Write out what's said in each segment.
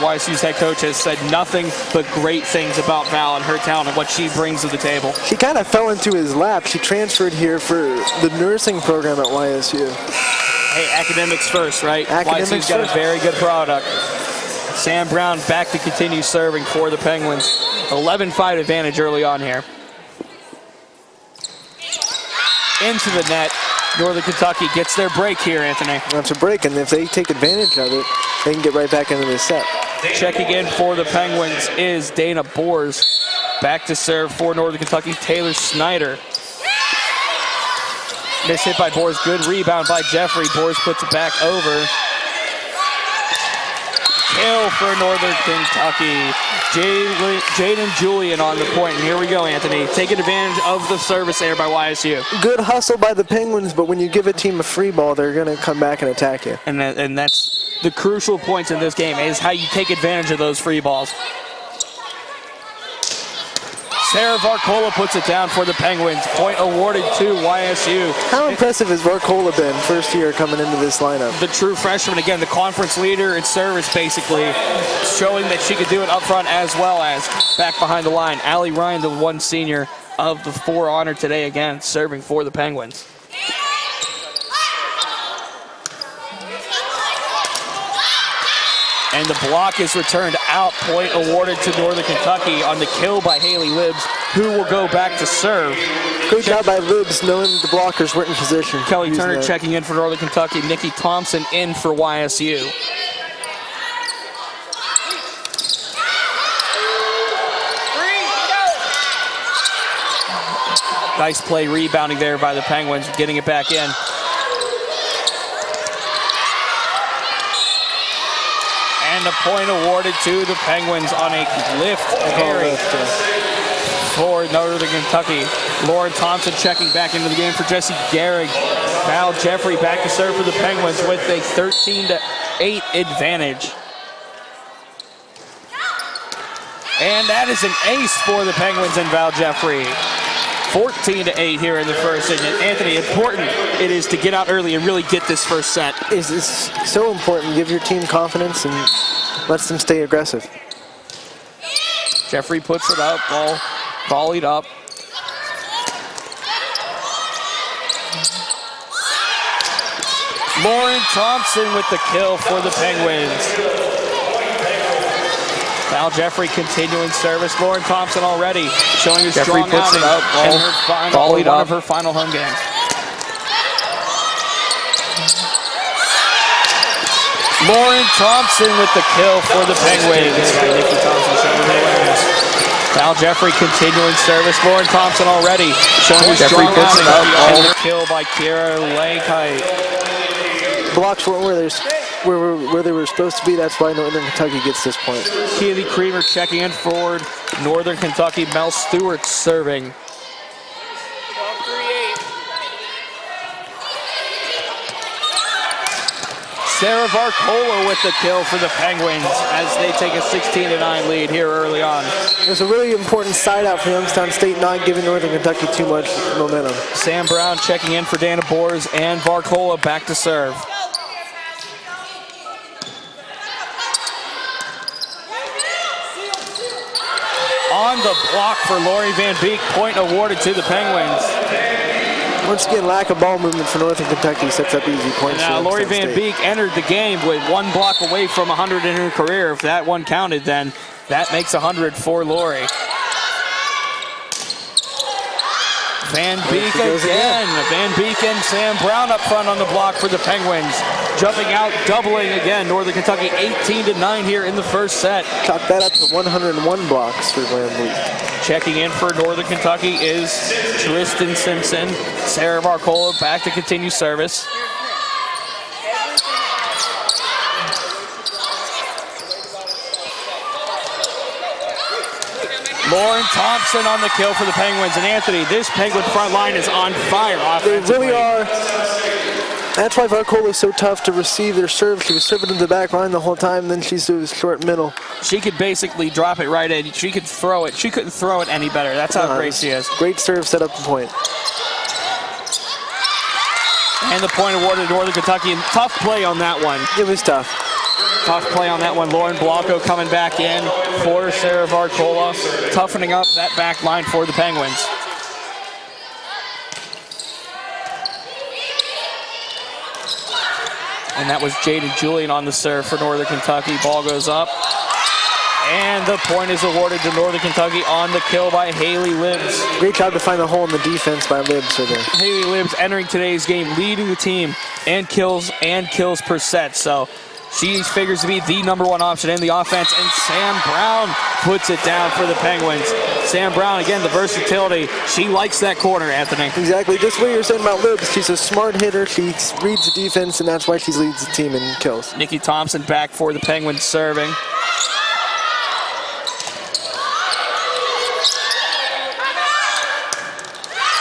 YSU's head coach has said nothing but great things about Val and her talent and what she brings to the table. She kind of fell into his lap. She transferred here for the nursing program at YSU. Hey, academics first, right? Academics YSU's got first. a very good product. Sam Brown back to continue serving for the Penguins. 11-5 advantage early on here. Into the net. Northern Kentucky gets their break here, Anthony. That's a break, and if they take advantage of it, they can get right back into the set. Checking in for the Penguins is Dana Boers. Back to serve for Northern Kentucky, Taylor Snyder. Miss hit by Boers, good rebound by Jeffrey. Boers puts it back over. Kill for Northern Kentucky. Jaden Julian on the point. And here we go, Anthony. Taking advantage of the service there by YSU. Good hustle by the Penguins, but when you give a team a free ball, they're going to come back and attack you. And that's the crucial points in this game, is how you take advantage of those free balls. Sarah Varcola puts it down for the Penguins. Point awarded to YSU. How impressive has Varcola been first year coming into this lineup? The true freshman, again, the conference leader in service, basically, showing that she could do it up front as well as back behind the line. Allie Ryan, the one senior of the four honored today, again, serving for the Penguins. And the block is returned out. Point awarded to Northern Kentucky on the kill by Haley Libbs, who will go back to serve. Good job by Libbs knowing the blockers weren't in position. Kelly Turner checking in for Northern Kentucky. Nikki Thompson in for YSU. Nice play rebounding there by the Penguins, getting it back in. And a point awarded to the Penguins on a lift carry for Northern Kentucky. Lauren Thompson checking back into the game for Jesse Gehrig. Val Jeffrey back to serve for the Penguins with a 13-8 advantage. And that is an ace for the Penguins and Val Jeffrey. 14-8 here in the first. And Anthony, important it is to get out early and really get this first set. It's so important. Give your team confidence and lets them stay aggressive. Jeffrey puts it up, ball volleyed up. Lauren Thompson with the kill for the Penguins. Val Jeffrey continuing service. Lauren Thompson already showing a strong outing in her one of her final home games. Lauren Thompson with the kill for the Penguins. Nikki Thompson showing her awareness. Val Jeffrey continuing service. Lauren Thompson already showing a strong outing. And the kill by Kiera Langkite. Blocks weren't where they were supposed to be. That's why Northern Kentucky gets this point. Keely Creamer checking in forward. Northern Kentucky. Mel Stewart serving. Sarah Varcola with the kill for the Penguins as they take a 16-9 lead here early on. There's a really important side out for Youngstown State, not giving Northern Kentucky too much momentum. Sam Brown checking in for Dana Boers and Varcola back to serve. On the block for Lori Van Beek, point awarded to the Penguins. Once again, lack of ball movement for Northern Kentucky sets up easy points. Now, Lori Van Beek entered the game with one block away from 100 in her career. If that one counted, then that makes 100 for Lori. Van Beek again. Van Beek and Sam Brown up front on the block for the Penguins. Jumping out, doubling again. Northern Kentucky 18-9 here in the first set. Chalk that up to 101 blocks for Van Beek. Checking in for Northern Kentucky is Tristan Simpson. Sarah Varcola back to continue service. Lauren Thompson on the kill for the Penguins. And Anthony, this Penguin front line is on fire offensively. They really are. That's why Varcola is so tough to receive their serve. She was serving to the back line the whole time, then she's to the short middle. She could basically drop it right in. She could throw it. She couldn't throw it any better. That's how great she is. Great serve, set up the point. And the point awarded to Northern Kentucky. And tough play on that one. It was tough. Tough play on that one. Lauren Blanco coming back in for Sarah Varcola, toughening up that back line for the Penguins. And that was Jaden Julian on the serve for Northern Kentucky. Ball goes up. And the point is awarded to Northern Kentucky on the kill by Haley Libbs. Great job to find the hole in the defense by Libbs there. Haley Libbs entering today's game, leading the team and kills per set. So she figures to be the #1 option in the offense. And Sam Brown puts it down for the Penguins. Sam Brown, again, the versatility. She likes that corner, Anthony. Exactly. Just what you were saying about Libbs. She's a smart hitter. She reads the defense, and that's why she leads the team in kills. Nikki Thompson back for the Penguins serving.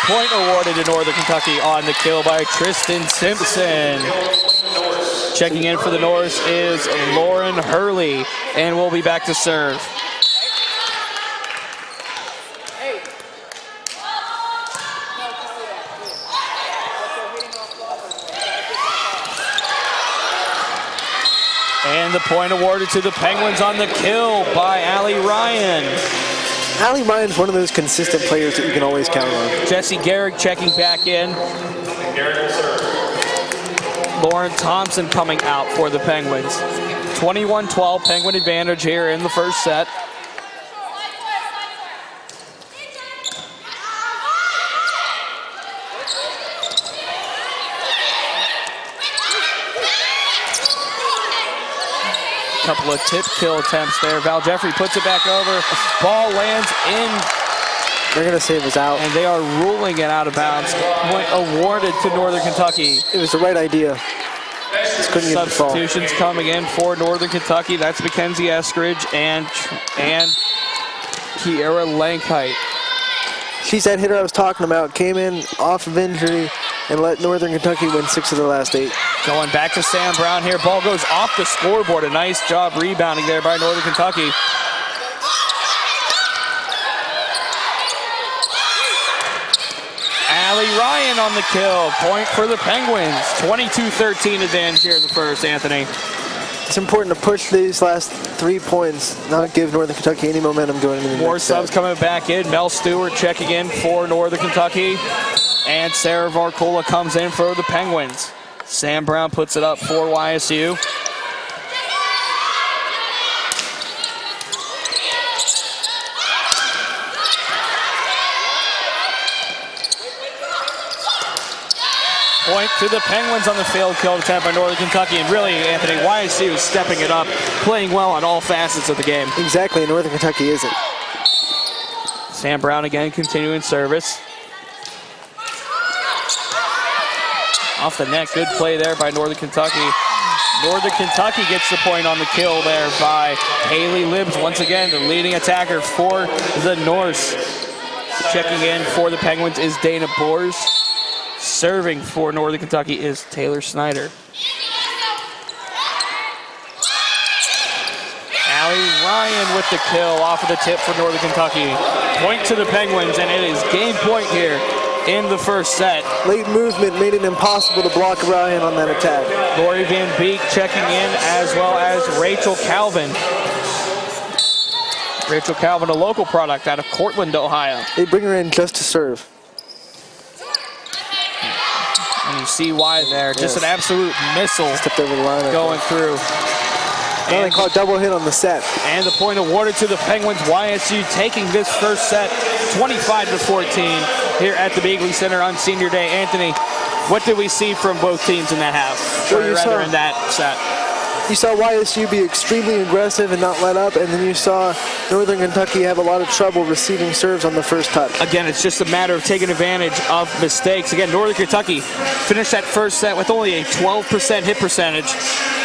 Point awarded to Northern Kentucky on the kill by Tristan Simpson. Checking in for the Norse is Lauren Hurley, and we'll be back to serve. And the point awarded to the Penguins on the kill by Allie Ryan. Allie Ryan's one of those consistent players that you can always count on. Jesse Garrick checking back in. Lauren Thompson coming out for the Penguins. 21-12 Penguin advantage here in the first set. Couple of tip kill attempts there. Val Jeffrey puts it back over. Ball lands in. They're going to say it was out. And they are ruling it out of bounds. Point awarded to Northern Kentucky. It was the right idea. Just couldn't get the ball. Substitutions coming in for Northern Kentucky. That's Mackenzie Eskridge and Kiera Lankheit. She's that hitter I was talking about. Came in off of injury and let Northern Kentucky win 6 of their last 8. Going back to Sam Brown here. Ball goes off the scoreboard. A nice job rebounding there by Northern Kentucky. Allie Ryan on the kill. Point for the Penguins. 22-13 advantage here in the first, Anthony. It's important to push these last 3 points, not give Northern Kentucky any momentum going into the More next subs set. coming back in. Mel Stewart checking in for Northern Kentucky. And Sarah Varcola comes in for the Penguins. Sam Brown puts it up for YSU. Point to the Penguins on the failed kill attempt by Northern Kentucky. And really, Anthony, YSU is stepping it up, playing well on all facets of the game. Exactly, and Northern Kentucky isn't. Sam Brown again continuing service. Off the net, good play there by Northern Kentucky. Northern Kentucky gets the point on the kill there by Haley Libbs. Once again, the leading attacker for the Norse. Checking in for the Penguins is Dana Bors. Serving for Northern Kentucky is Taylor Snyder. Allie Ryan with the kill off of the tip for Northern Kentucky. Point to the Penguins, and it is game point here in the first set. Late movement made it impossible to block Ryan on that attack. Lori Van Beek checking in, as well as Rachel Calvin. Rachel Calvin, a local product out of Cortland, Ohio. They bring her in just to serve. And you see why there. Just an absolute missile Stepped over the line going through. Now they caught double hit on the set. And the point awarded to the Penguins. YSU taking this first set 25-14 here at the Beagley Center on Senior Day. Anthony, what did we see from both teams in that half? Well, or rather in that set? You saw YSU be extremely aggressive and not let up, and then you saw Northern Kentucky have a lot of trouble receiving serves on the first touch. Again, it's just a matter of taking advantage of mistakes. Again, Northern Kentucky finished that first set with only a 12% hit percentage.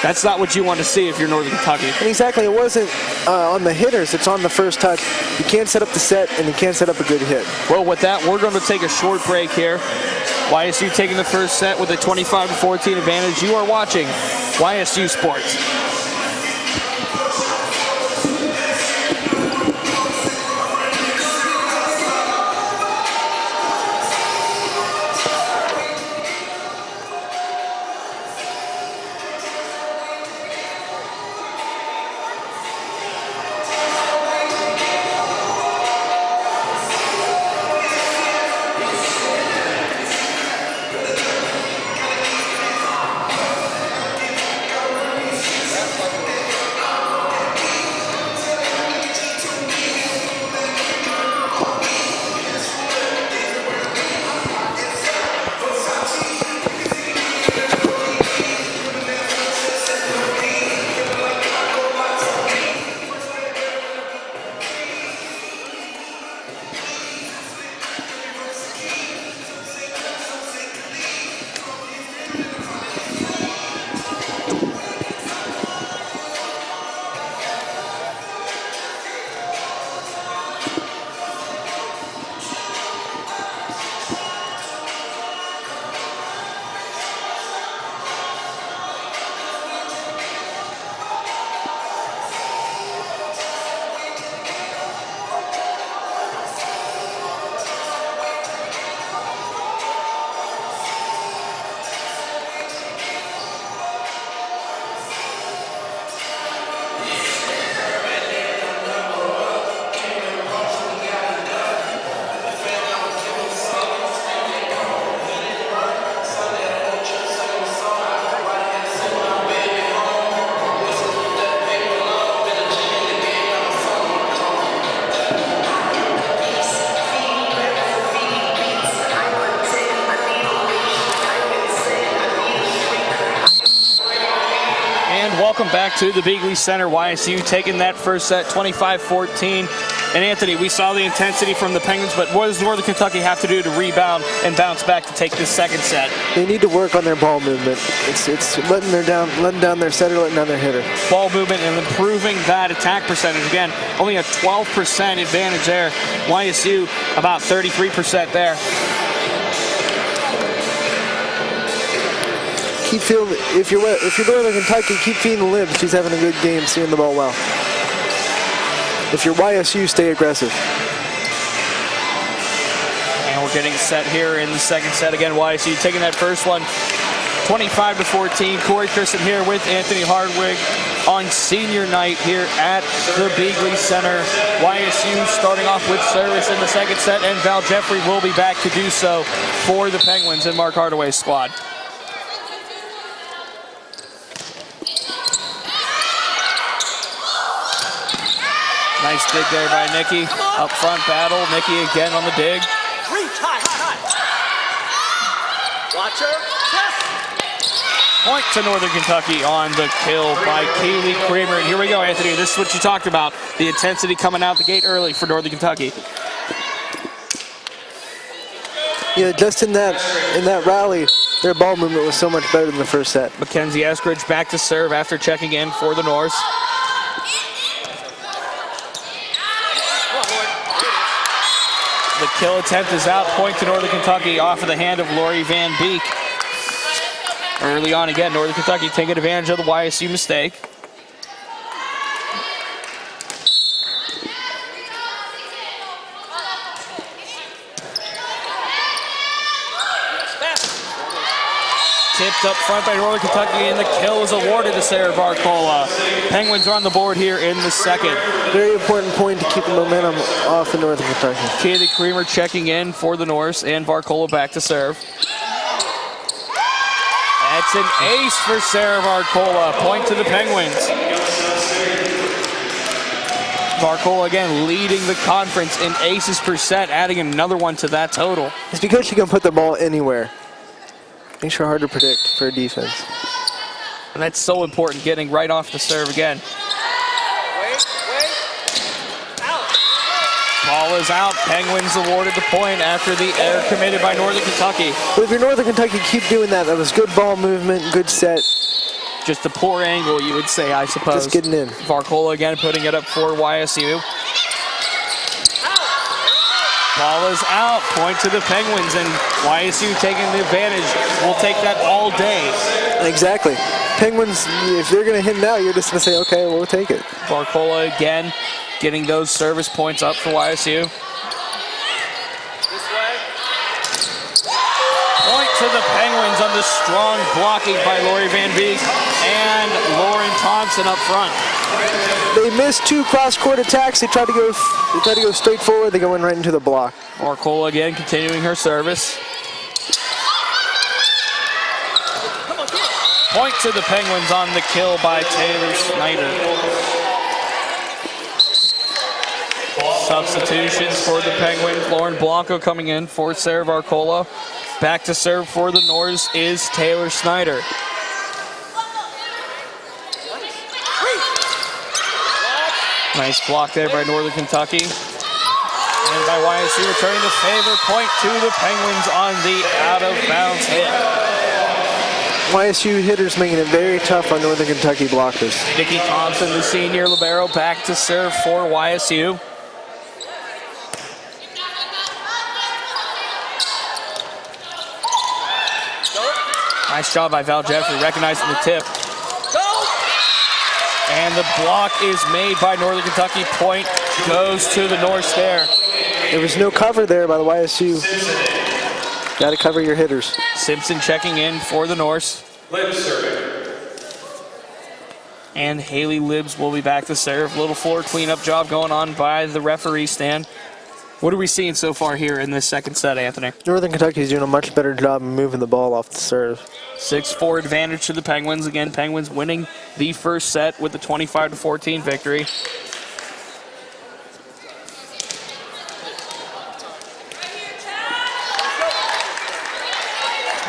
That's not what you want to see if you're Northern Kentucky. And exactly, it wasn't on the hitters, it's on the first touch. You can't set up the set, and you can't set up a good hit. Well, with that, we're going to take a short break here. YSU taking the first set with a 25-14 advantage. You are watching YSU Sports. welcome back to the Beagley Center. YSU taking that first set, 25-14. And Anthony, we saw the intensity from the Penguins, but what does Northern Kentucky have to do to rebound and bounce back to take this second set? They need to work on their ball movement. It's letting down their setter, letting down their hitter. Ball movement and improving that attack percentage. Again, only a 12% advantage there. YSU about 33% there. Keep feeling, if you're Northern Kentucky, keep feeding the Libs. She's having a good game, seeing the ball well. If you're YSU, stay aggressive. And we're getting set here in the second set. Again, YSU taking that first one, 25-14. Corey Christen here with Anthony Hardwig on senior night here at the Beagley Center. YSU starting off with service in the second set, and Val Jeffrey will be back to do so for the Penguins and Mark Hardaway's squad. Nice dig there by Nikki. Up front battle. Nikki again on the dig. Reach high, high, high. Watch her. Yes. Point to Northern Kentucky on the kill by Kaylee Kramer. And here we go, Anthony. This is what you talked about. The intensity coming out the gate early for Northern Kentucky. Yeah, just in that rally, their ball movement was so much better than the first set. Mackenzie Eskridge back to serve after checking in for the Norse. The kill attempt is out. Point to Northern Kentucky off of the hand of Lori Van Beek. Early on again, Northern Kentucky taking advantage of the YSU mistake. Tipped up front by Northern Kentucky, and the kill is awarded to Sarah Varcola. Penguins are on the board here in the second. Very important point to keep the momentum off in Northern Kentucky. Kaylee Kramer checking in for the Norse, and Varcola back to serve. That's an ace for Sarah Varcola. Point to the Penguins. Varcola again leading the conference in aces per set, adding another one to that total. It's because she can put the ball anywhere. Makes her hard to predict for a defense. And that's so important, getting right off the serve again. Wait. Out. Ball is out. Penguins awarded the point after the error committed by Northern Kentucky. But if you're Northern Kentucky, keep doing that. That was good ball movement, good set. Just a poor angle, you would say, I suppose. Just getting in. Varcola again putting it up for YSU. Ball is out. Point to the Penguins, and YSU taking the advantage. We'll take that all day. Exactly. Penguins, if they're going to hit now, you're just going to say, okay, we'll take it. Varcola again getting those service points up for YSU. This way. Point to the Penguins on the strong blocking by Lori Van Beek and Lauren Thompson up front. They missed two cross-court attacks. They tried to go straight forward. They go in right into the block. Varcola again continuing her service. Point to the Penguins on the kill by Taylor Snyder. Substitutions for the Penguins. Lauren Blanco coming in for Sarah Varcola. Back to serve for the Norse is Taylor Snyder. Nice block there by Northern Kentucky. And by YSU returning the favor. Point to the Penguins on the out-of-bounds hit. YSU hitters making it very tough on Northern Kentucky blockers. Nikki Thompson, the senior libero, back to serve for YSU. Nice job by Val Jeffrey recognizing the tip. And the block is made by Northern Kentucky. Point goes to the Norse there. There was no cover there by the YSU. Got to cover your hitters. Simpson checking in for the Norse. And Haley Libbs will be back to serve. Little floor cleanup job going on by the referee stand. What are we seeing so far here in this second set, Anthony? Northern Kentucky is doing a much better job of moving the ball off the serve. 6-4 advantage to the Penguins. Again, Penguins winning the first set with the 25-14 victory.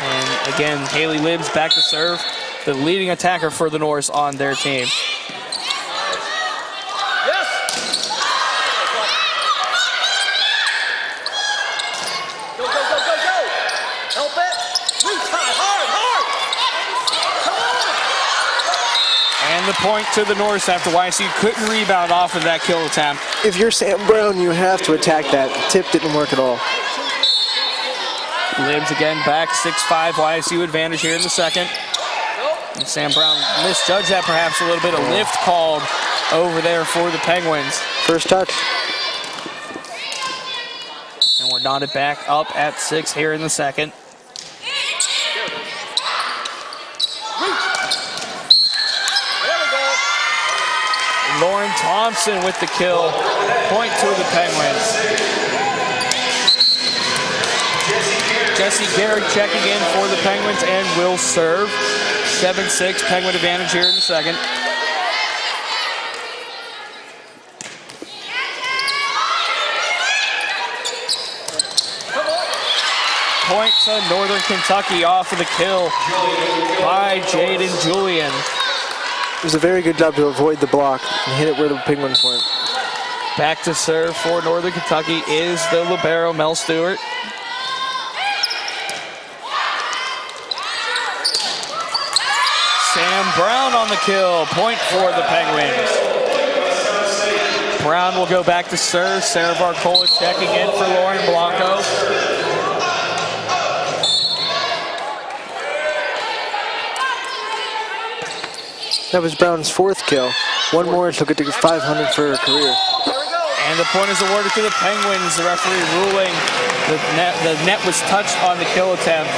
And again, Haley Libbs back to serve. the leading attacker for the Norse on their team. Yes. Go, go, go, go, go. Help it. Reach high, hard, hard. Come on. And the point to the Norse after YSU couldn't rebound off of that kill attempt. If you're Sam Brown, you have to attack that. Tip didn't work at all. Libs again back, 6'5", YSU advantage here in the second. And Sam Brown misjudged that perhaps a little bit. A lift called over there for the Penguins. First touch. And we're knotted back up at 6 here in the second. There we go. Lauren Thompson with the kill. Point to the Penguins. Jesse Garrick checking in for the Penguins and will serve. 7-6, Penguin advantage here in the second. Point to Northern Kentucky off of the kill by Jaden Julian. It was a very good job to avoid the block and hit it where the Penguins went. Back to serve for Northern Kentucky is the libero, Mel Stewart. Sam Brown on the kill, point for the Penguins. Brown will go back to serve. Sarah Varcola checking in for Lauren Blanco. That was Brown's 4th kill. One more, she'll get to 500 for her career. And the point is awarded to the Penguins. The referee ruling the net was touched on the kill attempt.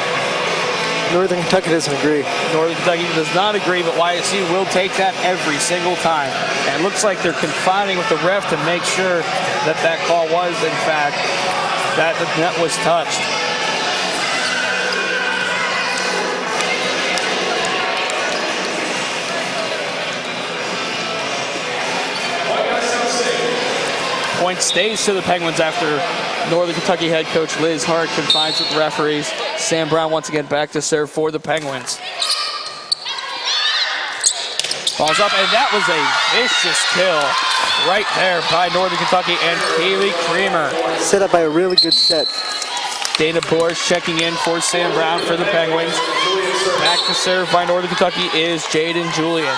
Northern Kentucky doesn't agree. Northern Kentucky does not agree, but YSU will take that every single time. And it looks like they're confining with the ref to make sure that that call was, in fact, that the net was touched. Point stays to the Penguins after Northern Kentucky head coach Liz Hart confines with the referees. Sam Brown once again back to serve for the Penguins. Falls up, and that was a vicious kill right there by Northern Kentucky and Kaylee Creamer. Set up by a really good set. Dana Borsch checking in for Sam Brown for the Penguins. Back to serve by Northern Kentucky is Jaden Julian.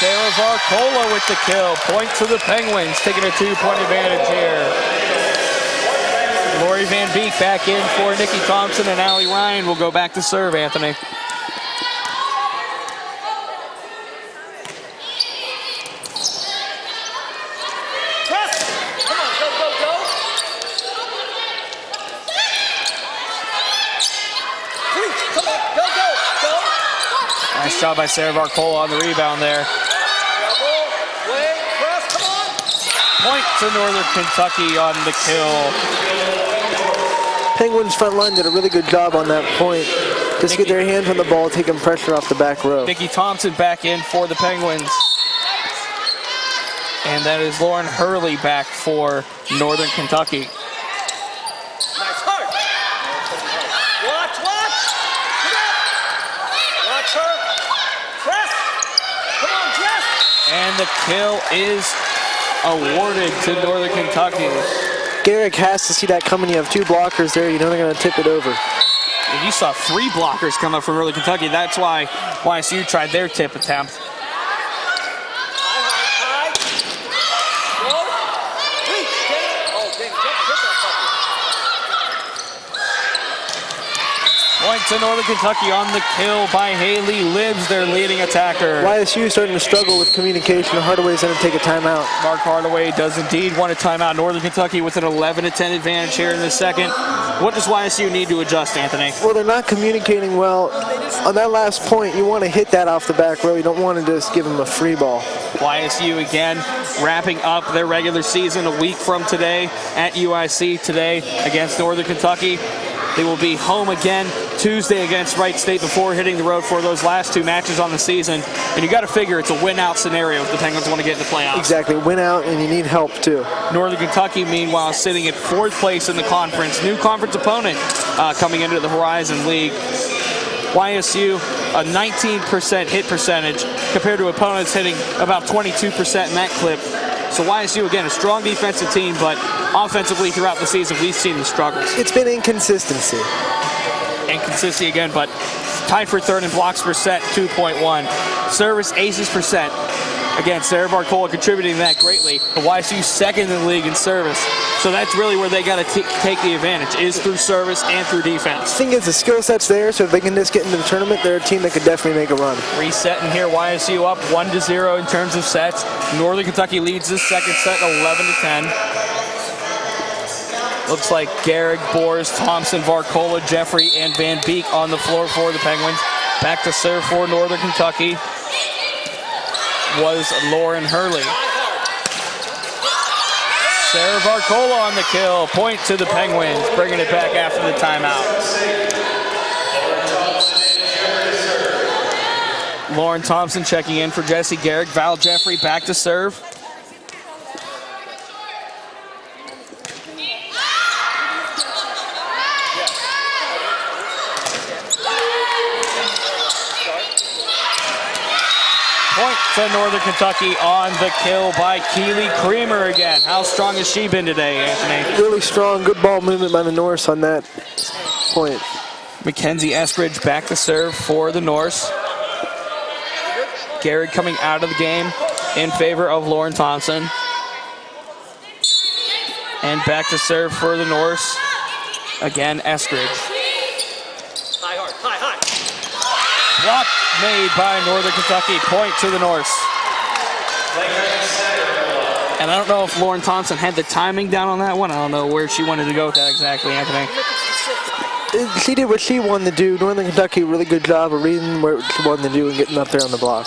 Sarah Varcola with the kill. Point to the Penguins, taking a 2-point advantage here. Lori Van Beek back in for Nikki Thompson, and Allie Ryan will go back to serve, Anthony. Press! Come on, go, go, go. Reach, come on, go, go, go. Nice job by Sarah Varcola on the rebound there. Point to Northern Kentucky on the kill. Penguins front line did a really good job on that point. Just get their hands on the ball, taking pressure off the back row. Nikki Thompson back in for the Penguins. And that is Lauren Hurley back for Northern Kentucky. Nice hard. Watch, watch. Get up. Watch her. Press. Come on, Jess. And the kill is awarded to Northern Kentucky. Garrick has to see that coming. You have 2 blockers there. You know they're going to tip it over. And you saw 3 blockers come up from Northern Kentucky. That's why YSU tried their tip attempt. High. Go. Reach. Oh, dang. Hit that puppy. Point to Northern Kentucky on the kill by Haley Libbs, their leading attacker. YSU starting to struggle with communication. Hardaway's going to take a timeout. Mark Hardaway does indeed want a timeout. Northern Kentucky with an 11-10 advantage here in the second. What does YSU need to adjust, Anthony? Well, they're not communicating well. On that last point, you want to hit that off the back row. You don't want to just give them a free ball. YSU again wrapping up their regular season a week from today at UIC today against Northern Kentucky. They will be home again Tuesday against Wright State before hitting the road for those last 2 matches on the season. And you got to figure it's a win-out scenario if the Penguins want to get in the playoffs. Exactly, win out, and you need help too. Northern Kentucky, meanwhile, sitting at 4th place in the conference. New conference opponent coming into the Horizon League. YSU, a 19% hit percentage compared to opponents hitting about 22% in that clip. So YSU, again, a strong defensive team, but offensively throughout the season, we've seen the struggles. It's been inconsistency. Inconsistency again, but tied for 3rd in blocks per set, 2.1. Service aces per set. Again, Sarah Varcola contributing to that greatly. But YSU 2nd in the league in service. So that's really where they got to take the advantage, is through service and through defense. The thing is, the skill set's there, so if they can just get into the tournament, they're a team that could definitely make a run. Resetting here, YSU up 1-0 in terms of sets. Northern Kentucky leads this second set 11-10. Looks like Garrick, Bors, Thompson, Varcola, Jeffrey, and Van Beek on the floor for the Penguins. Back to serve for Northern Kentucky was Lauren Hurley. Sarah Varcola on the kill. Point to the Penguins, bringing it back after the timeout. Lauren Thompson checking in for Jesse Garrick. Val Jeffrey back to serve. Point to Northern Kentucky on the kill by Keely Creamer again. How strong has she been today, Anthony? Really strong, good ball movement by the Norse on that point. Mackenzie Eskridge back to serve for the Norse. Garrett coming out of the game in favor of Lauren Thompson. And back to serve for the Norse. Again, Eskridge. High, hard, high, high. Block made by Northern Kentucky. Point to the Norse. And I don't know if Lauren Thompson had the timing down on that one. I don't know where she wanted to go with that exactly, Anthony. She did what she wanted to do. Northern Kentucky, really good job of reading what she wanted to do and getting up there on the block.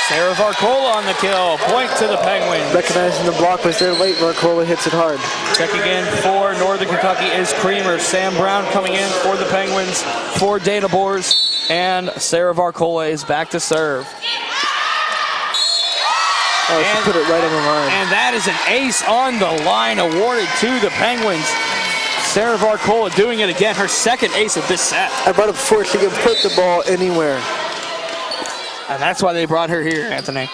Sarah Varcola on the kill. Point to the Penguins. Recognizing the block was there late, Varcola hits it hard. Checking in for Northern Kentucky is Creamer. Sam Brown coming in for the Penguins for Dana Bors. And Sarah Varcola is back to serve. Oh, she put it right on the line. And that is an ace on the line awarded to the Penguins. Sarah Varcola doing it again, her second ace of this set. I brought it before, she can put the ball anywhere. And that's why they brought her here, Anthony.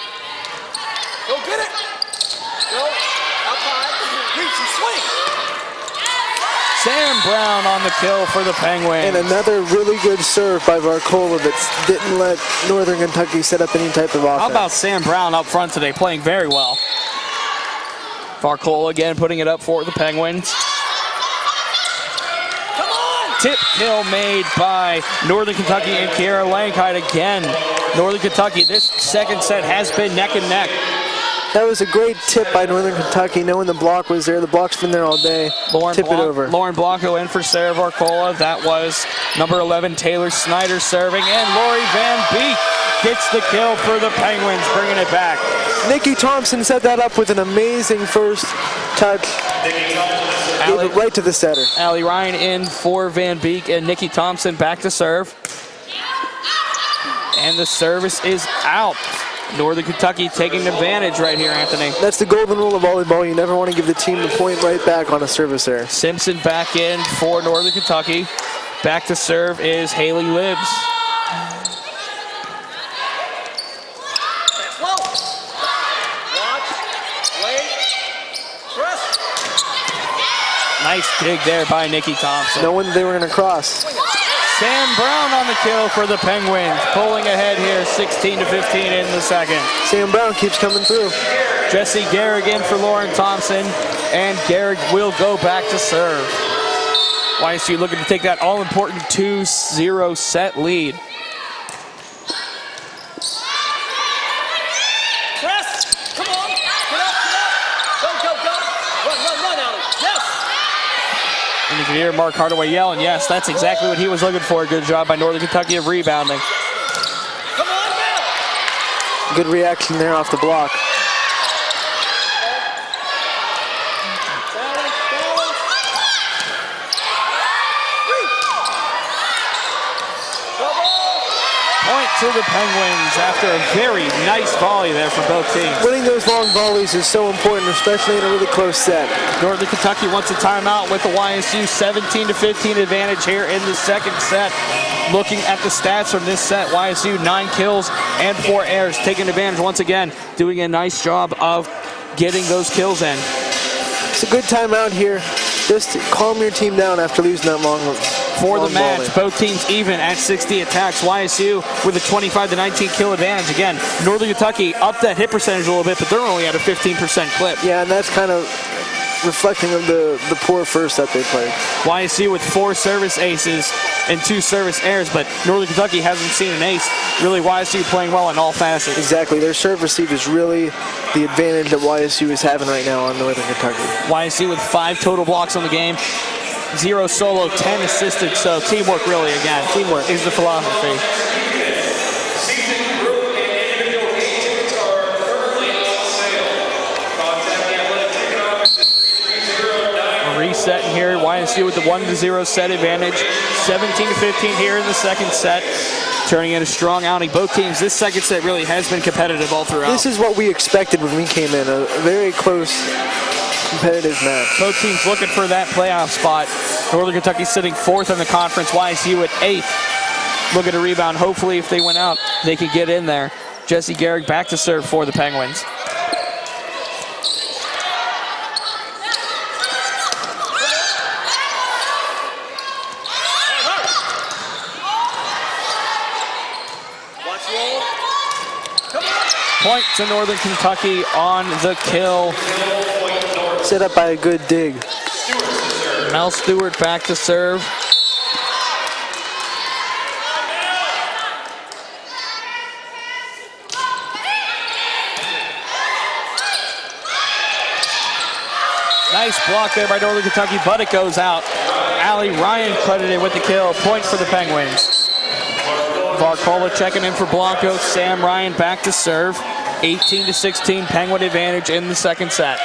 Go get it. Go. Outside. Reach and swing. Sam Brown on the kill for the Penguins. And another really good serve by Varcola that didn't let Northern Kentucky set up any type of offense. How about Sam Brown up front today, playing very well. Varcola again putting it up for the Penguins. Come on. Tip kill made by Northern Kentucky and Kiara Lankite again. Northern Kentucky, this second set has been neck and neck. That was a great tip by Northern Kentucky, knowing the block was there. The block's been there all day. Tip it over. Lauren Blanco in for Sarah Varcola. That was number 11, Taylor Snyder serving. And Lori Van Beek gets the kill for the Penguins, bringing it back. Nikki Thompson set that up with an amazing first touch. Gave it right to the setter. Allie Ryan in for Van Beek, and Nikki Thompson back to serve. And the service is out. Northern Kentucky taking advantage right here, Anthony. That's the golden rule of volleyball. You never want to give the team the point right back on a service error. Simpson back in for Northern Kentucky. Back to serve is Haley Libbs. Flow. Watch. Wait. Press. Nice dig there by Nikki Thompson. Knowing they were going to cross. Sam Brown on the kill for the Penguins, pulling ahead here 16-15 in the second. Sam Brown keeps coming through. Jesse Garrick in for Lauren Thompson, and Garrick will go back to serve. YSU looking to take that all-important 2-0 set lead. Press. Come on. Get up, get up. Go, go, go. Run, Allie. Yes. And you can hear Mark Hardaway yelling, yes, that's exactly what he was looking for. Good job by Northern Kentucky of rebounding. Come on, now. Good reaction there off the block. to the Penguins after a very nice volley there for both teams. Winning those long volleys is so important, especially in a really close set. Northern Kentucky wants a timeout with the YSU 17-15 advantage here in the second set. Looking at the stats from this set, YSU 9 kills and 4 airs, taking advantage once again, doing a nice job of getting those kills in. It's a good timeout here. Just to calm your team down after losing that long For the match, volley. both teams even at 60 attacks. YSU with a 25-19 kill advantage. Again, Northern Kentucky upped that hit percentage a little bit, but they're only at a 15% clip. Yeah, and that's kind of reflecting of the poor first that they played. YSU with 4 service aces and 2 service airs, but Northern Kentucky hasn't seen an ace. Really, YSU playing well in all facets. Exactly. Their serve receive is really the advantage that YSU is having right now on Northern Kentucky. YSU with 5 total blocks on the game, 0 solo, 10 assisted, so teamwork really again. Teamwork is the philosophy. Resetting here, YSU with the 1-0 set advantage, 17-15 here in the second set, turning in a strong outing. Both teams, this second set really has been competitive all throughout. This is what we expected when we came in, a very close, competitive match. Both teams looking for that playoff spot. Northern Kentucky sitting 4th in the conference, YSU at 8th. Looking to rebound. Hopefully, if they win out, they can get in there. Jesse Gehrig back to serve for the Penguins. Point to Northern Kentucky on the kill. Set up by a good dig. Mel Stewart back to serve. Nice block there by Northern Kentucky, but it goes out. Allie Ryan credited with the kill. Point for the Penguins. Varcola checking in for Blanco. Sam Ryan back to serve. 18-16 Penguin advantage in the second set.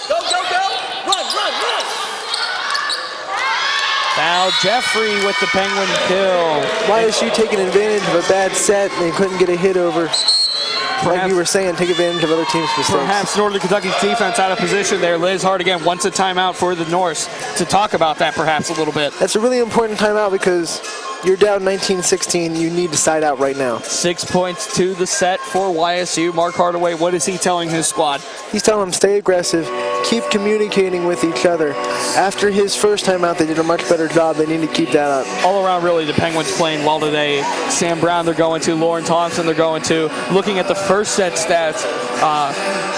Go, go, go! Run, run, run! Now Jeffrey with the Penguin kill. YSU taking advantage of a bad set and they couldn't get a hit over. Like you were saying, take advantage of other teams' mistakes. Perhaps Northern Kentucky's defense out of position there. Liz Hart again wants a timeout for the Norse to talk about that perhaps a little bit. That's a really important timeout because you're down 19-16. You need to side out right now. 6 points to the set for YSU. Mark Hardaway, what is he telling his squad? He's telling them stay aggressive, keep communicating with each other. After his first time out, they did a much better job. They need to keep that up. All around, really, the Penguins playing well today. Sam Brown, they're going to. Lauren Thompson, they're going to. Looking at the first set stats,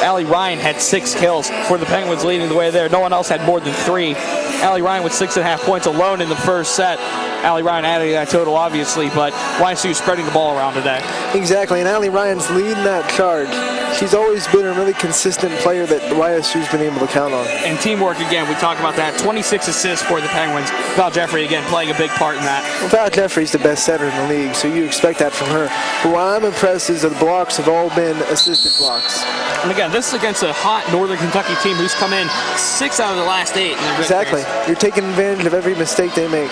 Allie Ryan had 6 kills for the Penguins leading the way there. No one else had more than 3. Allie Ryan with 6.5 points alone in the first set. Allie Ryan adding that total, obviously, but YSU spreading the ball around today. Exactly, and Allie Ryan's leading that charge. She's always been a really consistent player that YSU's been able to count on. And teamwork, again, we talk about that. 26 assists for the Penguins. Val Jeffrey, again, playing a big part in that. Well, Val Jeffrey's the best setter in the league, so you expect that from her. But what I'm impressed is that the blocks have all been assisted blocks. And again, this is against a hot Northern Kentucky team who's come in 6 out of the last 8. Exactly. You're taking advantage of every mistake they make.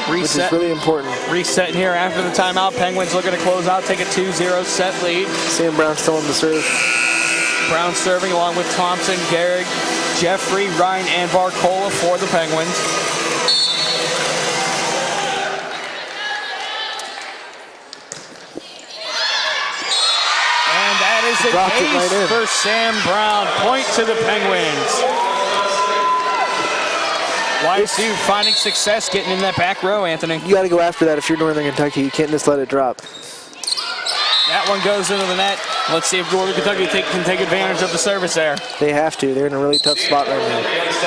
Reset. Which is really important. Resetting here after the timeout. Penguins looking to close out, take a 2-0 set lead. Sam Brown still on the serve. Brown serving along with Thompson, Gehrig, Jeffrey, Ryan, and Varcola for the Penguins. And that is a ace for Sam Brown. Point to the Penguins. YSU finding success getting in that back row, Anthony. You got to go after that if you're Northern Kentucky. You can't just let it drop. That one goes into the net. Let's see if Northern Kentucky can take advantage of the service there. They have to. They're in a really tough spot right now.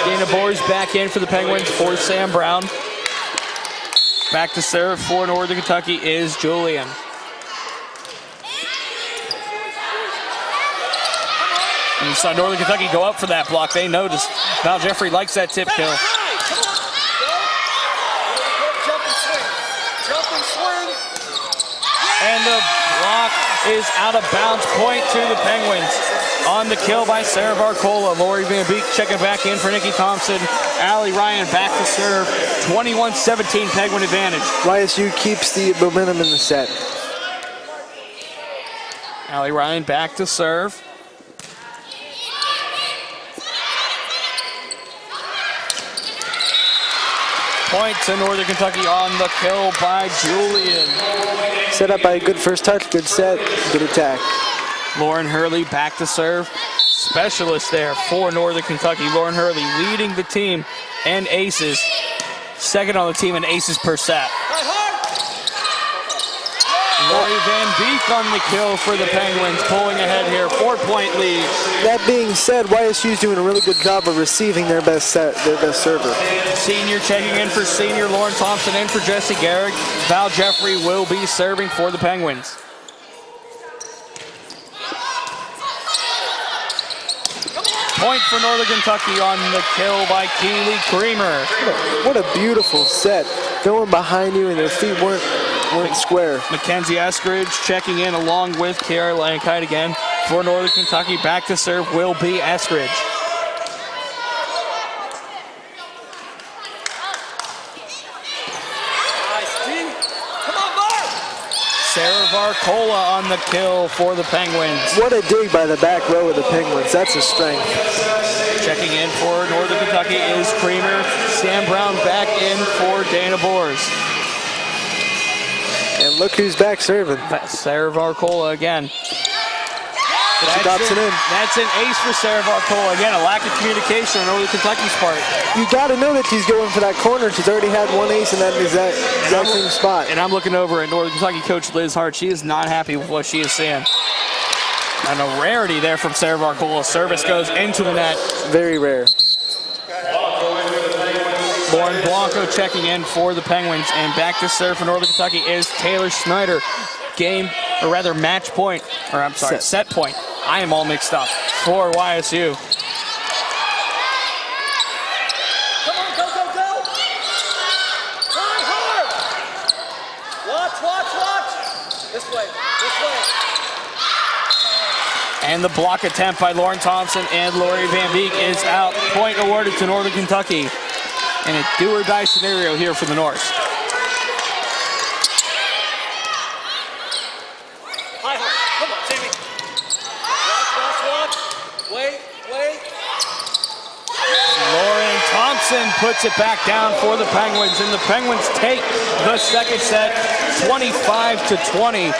Dana Boers back in for the Penguins for Sam Brown. Back to serve for Northern Kentucky is Julian. And you saw Northern Kentucky go up for that block. They noticed. Val Jeffrey likes that tip kill. And the block is out of bounds. Point to the Penguins. on the kill by Sarah Varcola. Lori Van Beek checking back in for Nikki Thompson. Allie Ryan back to serve. 21-17 Penguin advantage. YSU keeps the momentum in the set. Allie Ryan back to serve. Point to Northern Kentucky on the kill by Julian. Set up by a good first touch, good set, good attack. Lauren Hurley back to serve. Specialist there for Northern Kentucky. Lauren Hurley leading the team and aces. Second on the team in aces per set. Lori Van Beek on the kill for the Penguins, pulling ahead here, 4-point lead. That being said, YSU's doing a really good job of receiving their best server. Senior checking in for senior Lauren Thompson and for Jessie Garrick. Val Jeffrey will be serving for the Penguins. Point for Northern Kentucky on the kill by Keely Creamer. What a beautiful set. Going behind you and their feet weren't square. Mackenzie Eskridge checking in along with Kiara Lankite again for Northern Kentucky. Back to serve will be Eskridge. Sarah Varcola on the kill for the Penguins. What a dig by the back row of the Penguins. That's a strength. Checking in for Northern Kentucky is Creamer. Sam Brown back in for Dana Bors. And look who's back serving. Sarah Varcola again. That's an ace for Sarah Varcola. Again, a lack of communication on Northern Kentucky's part. You got to know that she's going for that corner. She's already had one ace in that exact same spot. And I'm looking over at Northern Kentucky coach Liz Hart. She is not happy with what she is seeing. And a rarity there from Sarah Varcola. Service goes into the net. Very rare. Lauren Blanco checking in for the Penguins. And back to serve for Northern Kentucky is Taylor Snyder. Match point. Or I'm sorry, set point. I am all mixed up for YSU. Come on, go, go, go! Try hard! Watch! This way. And the block attempt by Lauren Thompson and Lori Van Beek is out. Point awarded to Northern Kentucky. And a do-or-die scenario here for the Norse. Come on, Jamie. Watch. Wait. Lauren Thompson puts it back down for the Penguins, and the Penguins take the second set 25-20.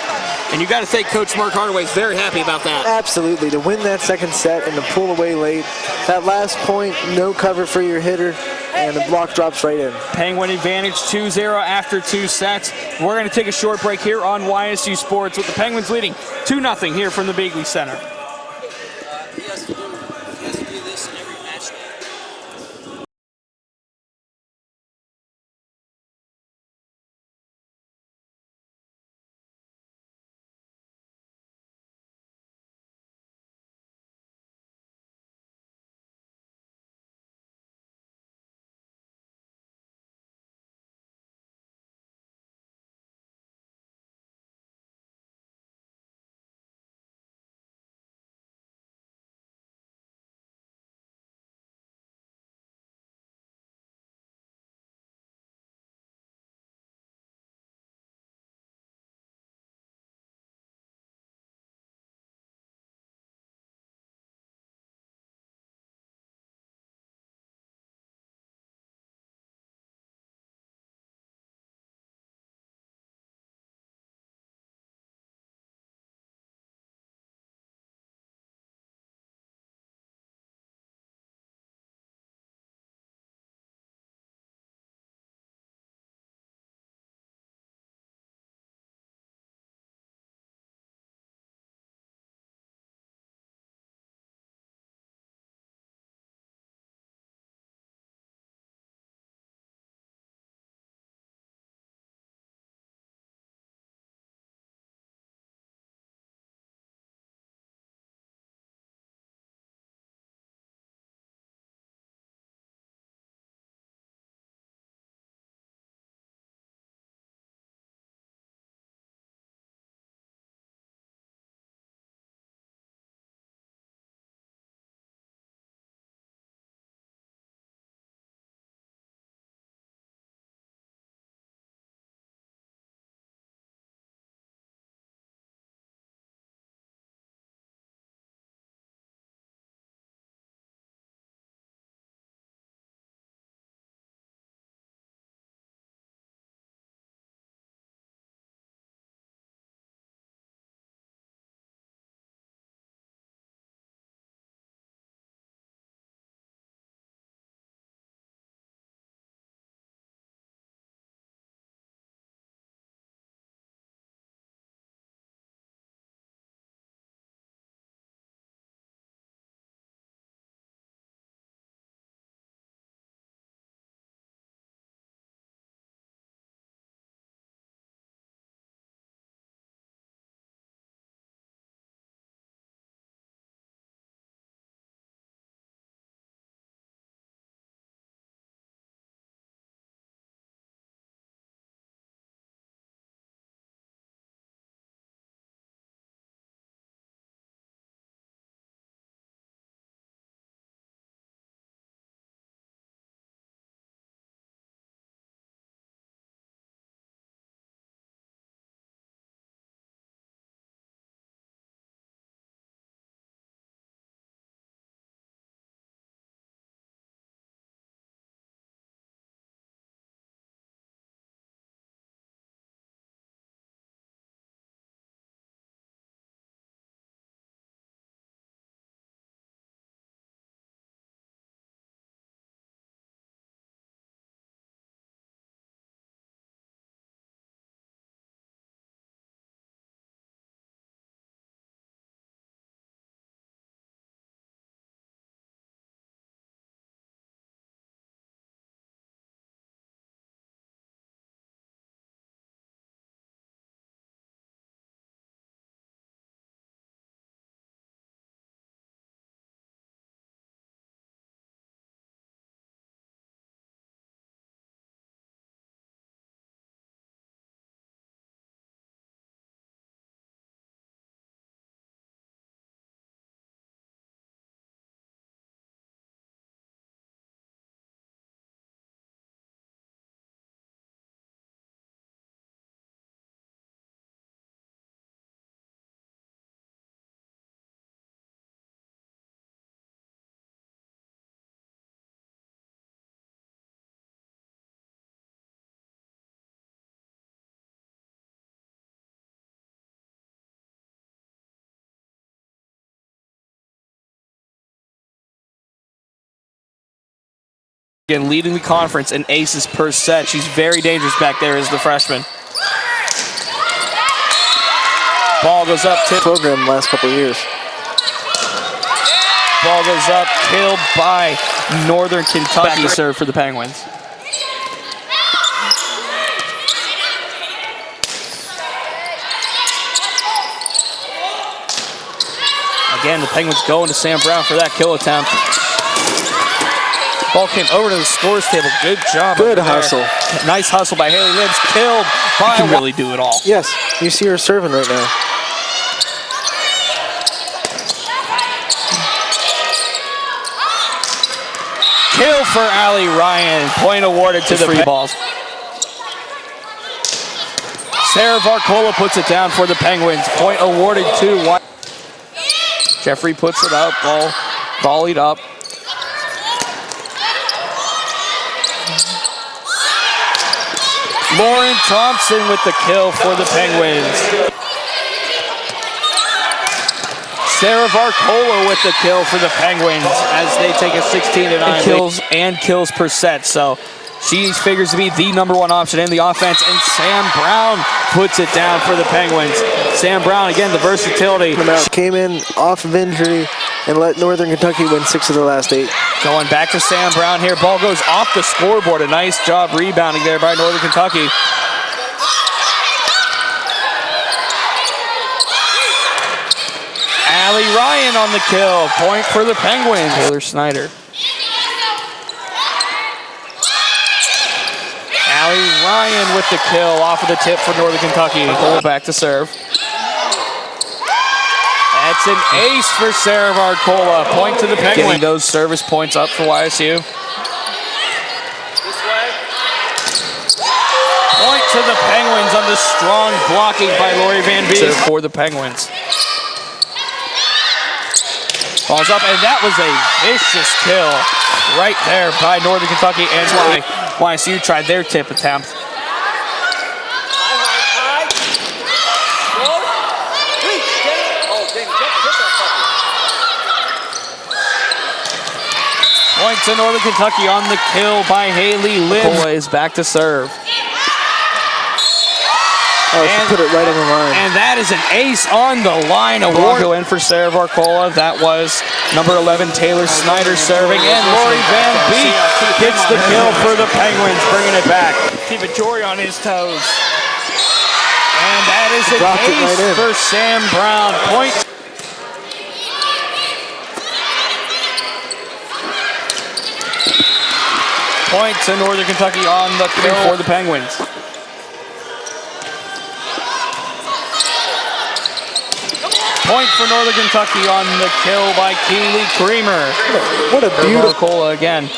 And you got to think Coach Mark Hardaway is very happy about that. Absolutely. To win that second set and to pull away late. That last point, no cover for your hitter, and the block drops right in. Penguin advantage 2-0 after 2 sets. We're going to take a short break here on YSU Sports with the Penguins leading 2-0 here from the Beagley Center. Again, leading the conference in aces per set. She's very dangerous back there as the freshman. Ball goes up. Program last couple of years. Ball goes up, killed by Northern Kentucky. Serve for the Penguins. Again, the Penguins going to Sam Brown for that kill attempt. Ball came over to the scores table. Good job. Good hustle. Nice hustle by Haley Libbs. Killed by. Can really do it all. Yes, you see her serving right now. Kill for Allie Ryan. Point awarded to the free balls. Sarah Varcola puts it down for the Penguins. Point awarded to Jeffrey puts it up. Ball volleyed up. Lauren Thompson with the kill for the Penguins. Sarah Varcola with the kill for the Penguins as they take a 16-9 kills per set. So she figures to be the #1 option in the offense, and Sam Brown puts it down for the Penguins. Sam Brown, again, the versatility. Came in off of injury and let Northern Kentucky win 6 of their last 8. Going back to Sam Brown here. Ball goes off the scoreboard. A nice job rebounding there by Northern Kentucky. Allie Ryan on the kill. Point for the Penguins. Taylor Snyder. Allie Ryan with the kill off of the tip for Northern Kentucky. Pull back to serve. That's an ace for Sarah Varcola. Point to the Penguins. Getting those service points up for YSU. Point to the Penguins on the strong blocking by Lori Van Beek for the Penguins. Balls up, and that was a vicious kill right there by Northern Kentucky, and why YSU tried their tip attempt. Point to Northern Kentucky on the kill by Haley Libbs. Is back to serve. Oh, she put it right on the line. And that is an ace on the line. Award go in for Sarah Varcola. That was number 11, Taylor Snyder serving. And Lori Van Beek gets the kill for the Penguins, bringing it back. Keeping Jory on his toes. And that is an ace for Sam Brown. Point. Point to Northern Kentucky on the kill for the Penguins. Point for Northern Kentucky on the kill by Keely Creamer. What a beautiful Varcola again.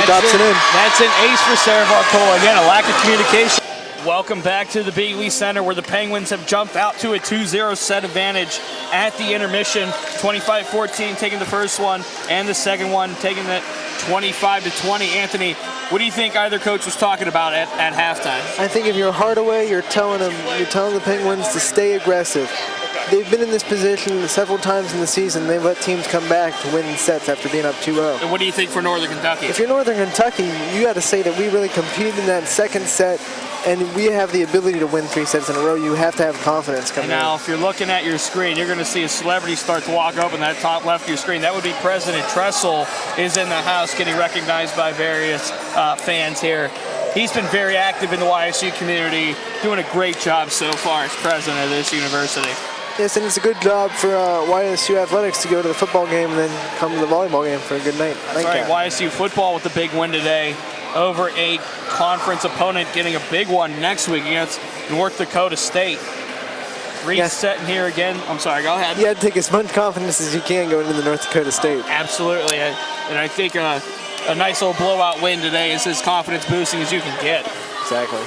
That's an ace for Sarah Varcola. Again, a lack of communication. Welcome back to the Beagley Center, where the Penguins have jumped out to a 2-0 set advantage at the intermission. 25-14 taking the first one, and the second one taking the 25-20. Anthony, what do you think either coach was talking about at halftime? I think if you're Hardaway, you're telling the Penguins to stay aggressive. They've been in this position several times in the season. They've let teams come back to win sets after being up 2-0. And what do you think for Northern Kentucky? If you're Northern Kentucky, you got to say that we really competed in that second set, and we have the ability to win 3 sets in a row. You have to have confidence coming in. Now, if you're looking at your screen, you're going to see a celebrity start to walk up in that top left of your screen. That would be President Tressel is in the house, getting recognized by various fans here. He's been very active in the YSU community, doing a great job so far as president of this university. Yes, and it's a good job for YSU Athletics to go to the football game and then come to the volleyball game for a good night. That's right, YSU football with a big win today over a conference opponent, getting a big one next week against North Dakota State. Resetting here again. I'm sorry, go ahead. You had to take as much confidence as you can going into the North Dakota State. Absolutely, and I think a nice little blowout win today is as confidence boosting as you can get. Exactly.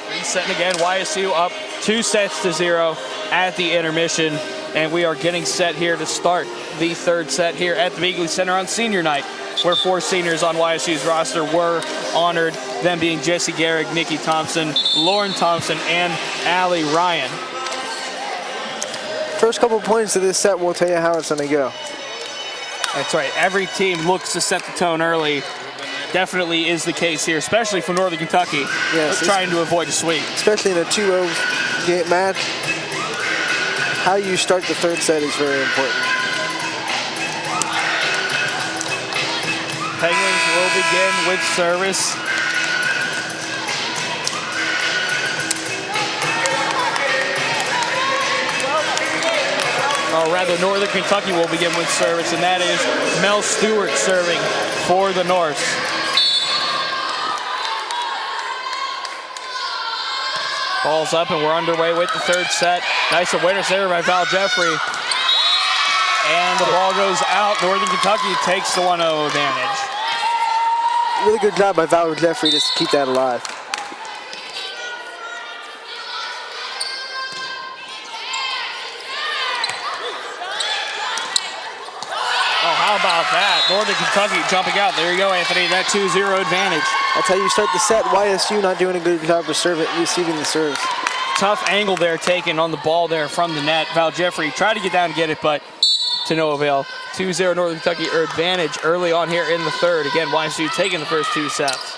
Resetting again, YSU up 2-0 at the intermission, and we are getting set here to start the third set here at the Beagley Center on senior night, where 4 seniors on YSU's roster were honored, them being Jessie Garrick, Nikki Thompson, Lauren Thompson, and Allie Ryan. First couple points of this set will tell you how it's going to go. That's right. Every team looks to set the tone early. Definitely is the case here, especially for Northern Kentucky. Yes, trying to avoid a sweep. Especially in a 2-0 game match. How you start the third set is very important. Penguins will begin with service. Or rather, Northern Kentucky will begin with service, and that is Mel Stewart serving for the Norse. Ball's up, and we're underway with the third set. Nice awareness there by Val Jeffrey. And the ball goes out. Northern Kentucky takes the 1-0 advantage. Really good job by Val Jeffrey just to keep that alive. Oh, how about that? Northern Kentucky jumping out. There you go, Anthony. That 2-0 advantage. That's how you start the set. YSU not doing a good job of receiving the serves. Tough angle there taken on the ball there from the net. Val Jeffrey tried to get down and get it, but to no avail. 2-0 Northern Kentucky advantage early on here in the third. Again, YSU taking the first two sets.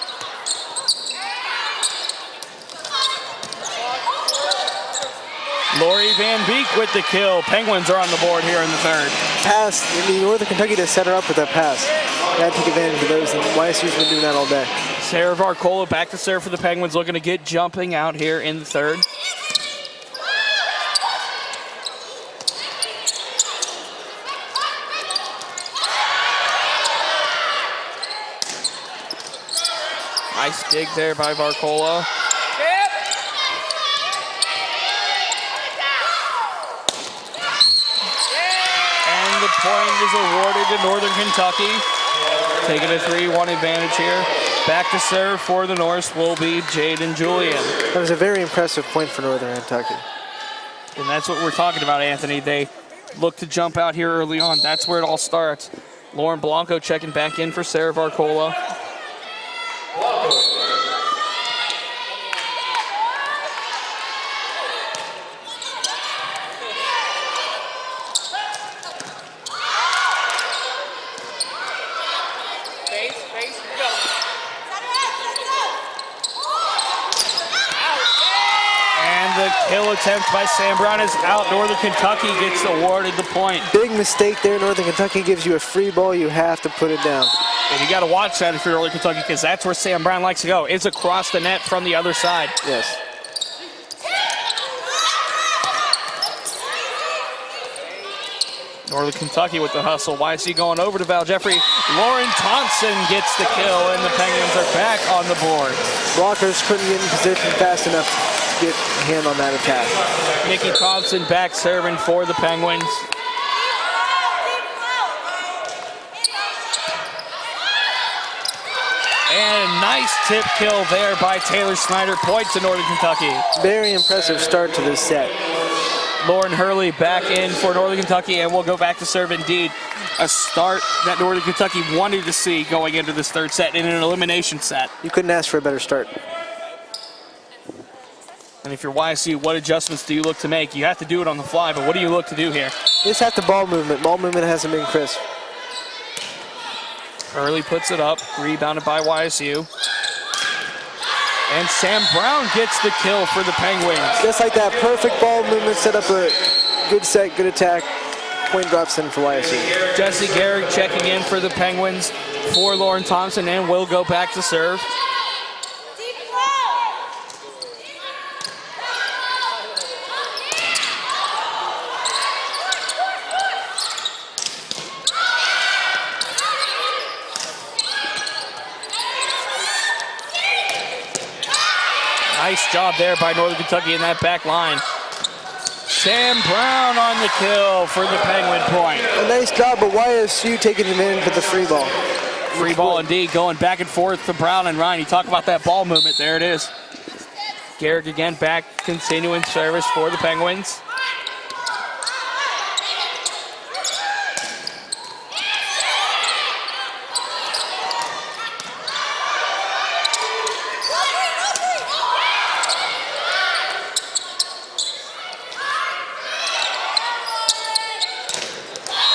Lori Van Beek with the kill. Penguins are on the board here in the third. Pass, I mean, Northern Kentucky to set her up with that pass. Got to take advantage of those, and YSU's been doing that all day. Sarah Varcola back to serve for the Penguins, looking to get jumping out here in the third. Nice dig there by Varcola. And the point is awarded to Northern Kentucky. Taking a 3-1 advantage here. Back to serve for the Norse will be Jaden Julian. That was a very impressive point for Northern Kentucky. And that's what we're talking about, Anthony. They look to jump out here early on. That's where it all starts. Lauren Blanco checking back in for Sarah Varcola. The kill attempt by Sam Brown is out. Northern Kentucky gets awarded the point. Big mistake there. Northern Kentucky gives you a free ball. You have to put it down. And you got to watch that if you're Northern Kentucky, because that's where Sam Brown likes to go. It's across the net from the other side. Yes. Northern Kentucky with the hustle. YSU going over to Val Jeffrey. Lauren Thompson gets the kill, and the Penguins are back on the board. Blockers couldn't get in position fast enough to get a hand on that attack. Nikki Thompson back serving for the Penguins. And a nice tip kill there by Taylor Snyder. Point to Northern Kentucky. Very impressive start to this set. Lauren Hurley back in for Northern Kentucky, and we'll go back to serve. Indeed, a start that Northern Kentucky wanted to see going into this third set in an elimination set. You couldn't ask for a better start. And if you're YSU, what adjustments do you look to make? You have to do it on the fly, but what do you look to do here? You just have the ball movement. Ball movement hasn't been crisp. Hurley puts it up, rebounded by YSU. And Sam Brown gets the kill for the Penguins. Just like that, perfect ball movement, set up a good set, good attack. Point drops in for YSU. Jesse Garrick checking in for the Penguins for Lauren Thompson, and will go back to serve. Nice job there by Northern Kentucky in that back line. Sam Brown on the kill for the Penguin point. A nice job by YSU taking advantage of the free ball. Free ball indeed, going back and forth to Brown and Ryan. You talk about that ball movement, there it is. Garrick again back, continuing service for the Penguins.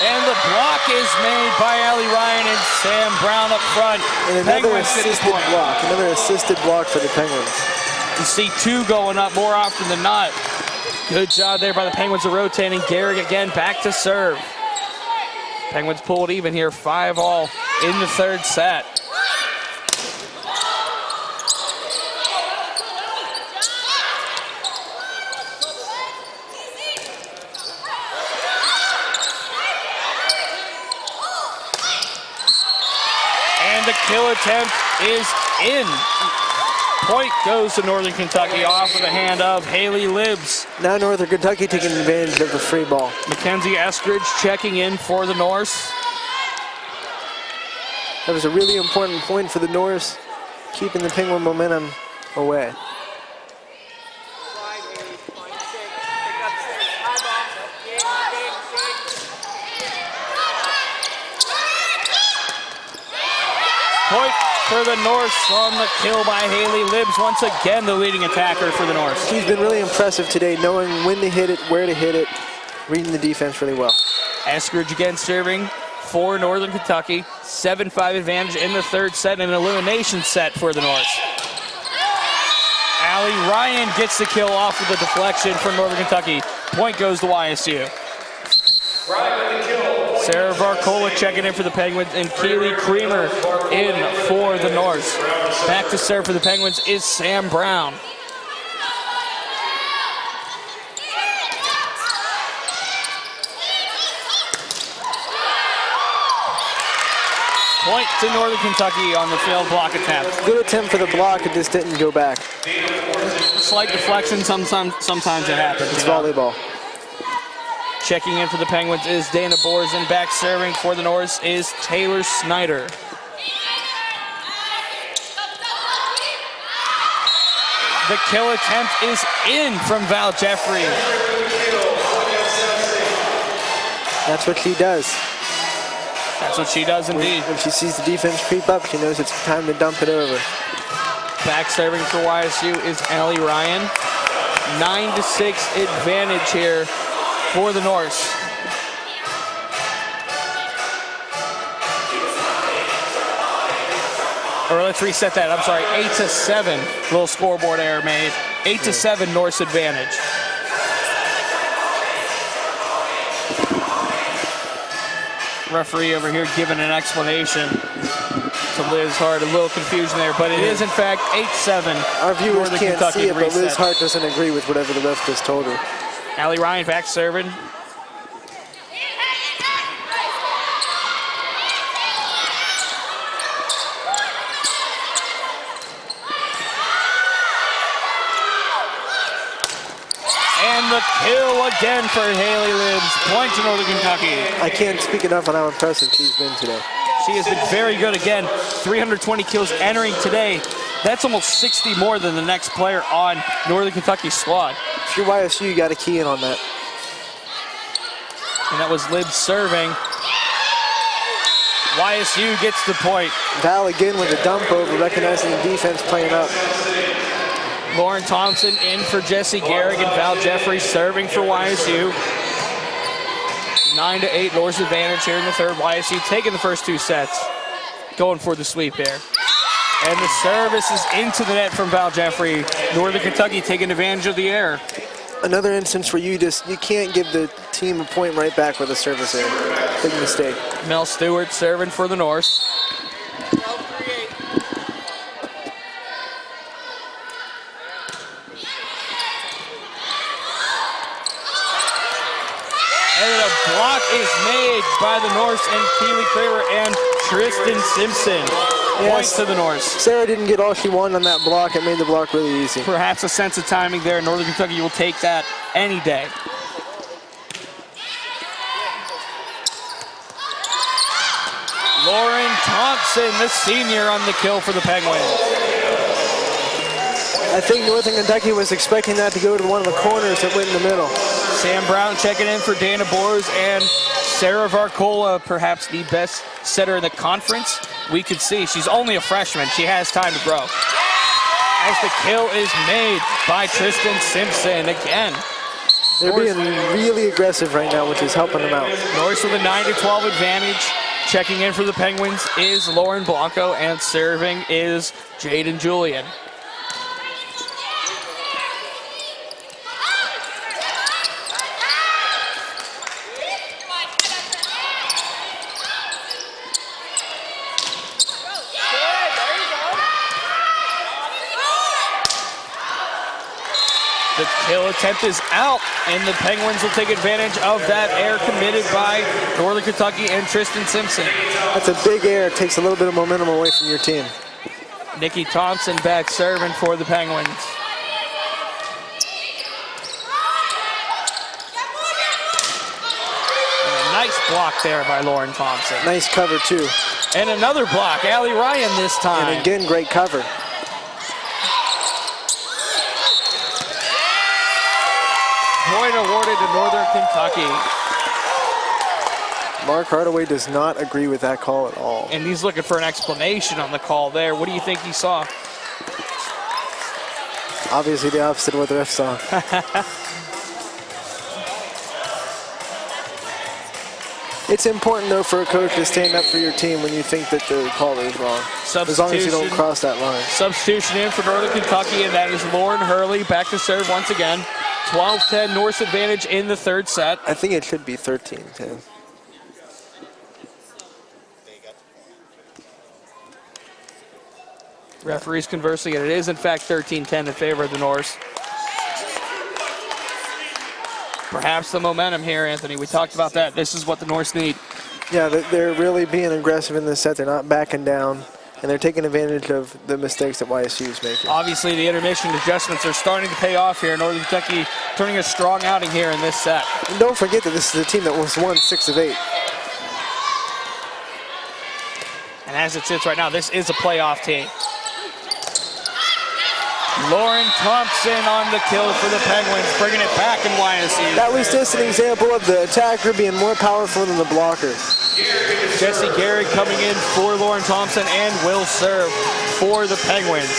And the block is made by Allie Ryan and Sam Brown up front. And another Penguins get the assisted point. block. Another assisted block for the Penguins. You see two going up more often than not. Good job there by the Penguins of rotating. Gehrig again back to serve. Penguins pull it even here, 5-all in the third set. And the kill attempt is in. Point goes to Northern Kentucky off of the hand of Haley Libbs. Now Northern Kentucky taking advantage of the free ball. Mackenzie Eskridge checking in for the Norse. That was a really important point for the Norse, keeping the Penguin momentum away. Point for the Norse on the kill by Haley Libbs. Once again, the leading attacker for the Norse. She's been really impressive today, knowing when to hit it, where to hit it, reading the defense really well. Eskridge again serving for Northern Kentucky. 7-5 advantage in the third set, an elimination set for the Norse. Allie Ryan gets the kill off with the deflection from Northern Kentucky. Point goes to YSU. Sarah Varcola checking in for the Penguins, and Keely Creamer in for the Norse. Back to serve for the Penguins is Sam Brown. Point to Northern Kentucky on the failed block attempt. Good attempt for the block, it just didn't go back. Slight deflection, sometimes it happens. It's volleyball. Checking in for the Penguins is Dana Borzen. Back serving for the Norse is Taylor Snyder. The kill attempt is in from Val Jeffrey. That's what she does. That's what she does indeed. When she sees the defense creep up, she knows it's time to dump it over. Back serving for YSU is Allie Ryan. 9-6 advantage here for the Norse. Or let's reset that, I'm sorry, 8-7. Little scoreboard error made. 8-7 Norse advantage. Referee over here giving an explanation to Liz Hart. A little confusion there, but it is in fact 8-7. Our viewers Northern can't Kentucky see it, but Liz reset. Hart doesn't agree with whatever the ref just told her. Allie Ryan back serving. And the kill again for Haley Libbs. Point to Northern Kentucky. I can't speak enough on how impressive she's been today. She has been very good again. 320 kills entering today. That's almost 60 more than the next player on Northern Kentucky's squad. If you're YSU, you got to key in on that. And that was Libbs serving. YSU gets the point. Val again with a dump over, recognizing the defense playing up. Lauren Thompson in for Jessie Gehrig, and Val Jeffrey serving for YSU. 9-8 Norse advantage here in the third. YSU taking the first two sets. Going for the sweep here. And the service is into the net from Val Jeffrey. Northern Kentucky taking advantage of the error. Another instance where you can't give the team a point right back with a service error. Big mistake. Mel Stewart serving for the Norse. And a block is made by the Norse and Keely Kramer and Tristan Simpson. Points to the Norse. Sarah didn't get all she wanted on that block. It made the block really easy. Perhaps a sense of timing there. Northern Kentucky will take that any day. Lauren Thompson, the senior, on the kill for the Penguins. I think Northern Kentucky was expecting that to go to one of the corners that went in the middle. Sam Brown checking in for Dana Bors, and Sarah Varcola, perhaps the best setter in the conference. We could see she's only a freshman. She has time to grow. As the kill is made by Tristan Simpson again. They're being really aggressive right now, which is helping them out. Norse with a 9-12 advantage. Checking in for the Penguins is Lauren Blanco, and serving is Jaden Julian. The kill attempt is out, and the Penguins will take advantage of that error committed by Northern Kentucky and Tristan Simpson. That's a big error. It takes a little bit of momentum away from your team. Nikki Thompson back serving for the Penguins. And a nice block there by Lauren Thompson. Nice cover, too. And another block, Allie Ryan this time. And again, great cover. Point awarded to Northern Kentucky. Mark Hardaway does not agree with that call at all. And he's looking for an explanation on the call there. What do you think he saw? Obviously the opposite of what the ref saw. It's important, though, for a coach to stand up for your team when you think that the call is wrong. As long as you don't cross that line. Substitution in for Northern Kentucky, and that is Lauren Hurley back to serve once again. 12-10 Norse advantage in the third set. I think it should be 13-10. Referees conversing, and it is in fact 13-10 in favor of the Norse. Perhaps the momentum here, Anthony. We talked about that. This is what the Norse need. Yeah, they're really being aggressive in this set. They're not backing down, and they're taking advantage of the mistakes that YSU is making. Obviously, the intermission adjustments are starting to pay off here. Northern Kentucky turning a strong outing here in this set. And don't forget that this is a team that was won 6 of 8. And as it sits right now, this is a playoff team. Lauren Thompson on the kill for the Penguins, bringing it back in YSU. That was just an example of the attacker being more powerful than the blocker. Jesse Garrett coming in for Lauren Thompson and will serve for the Penguins.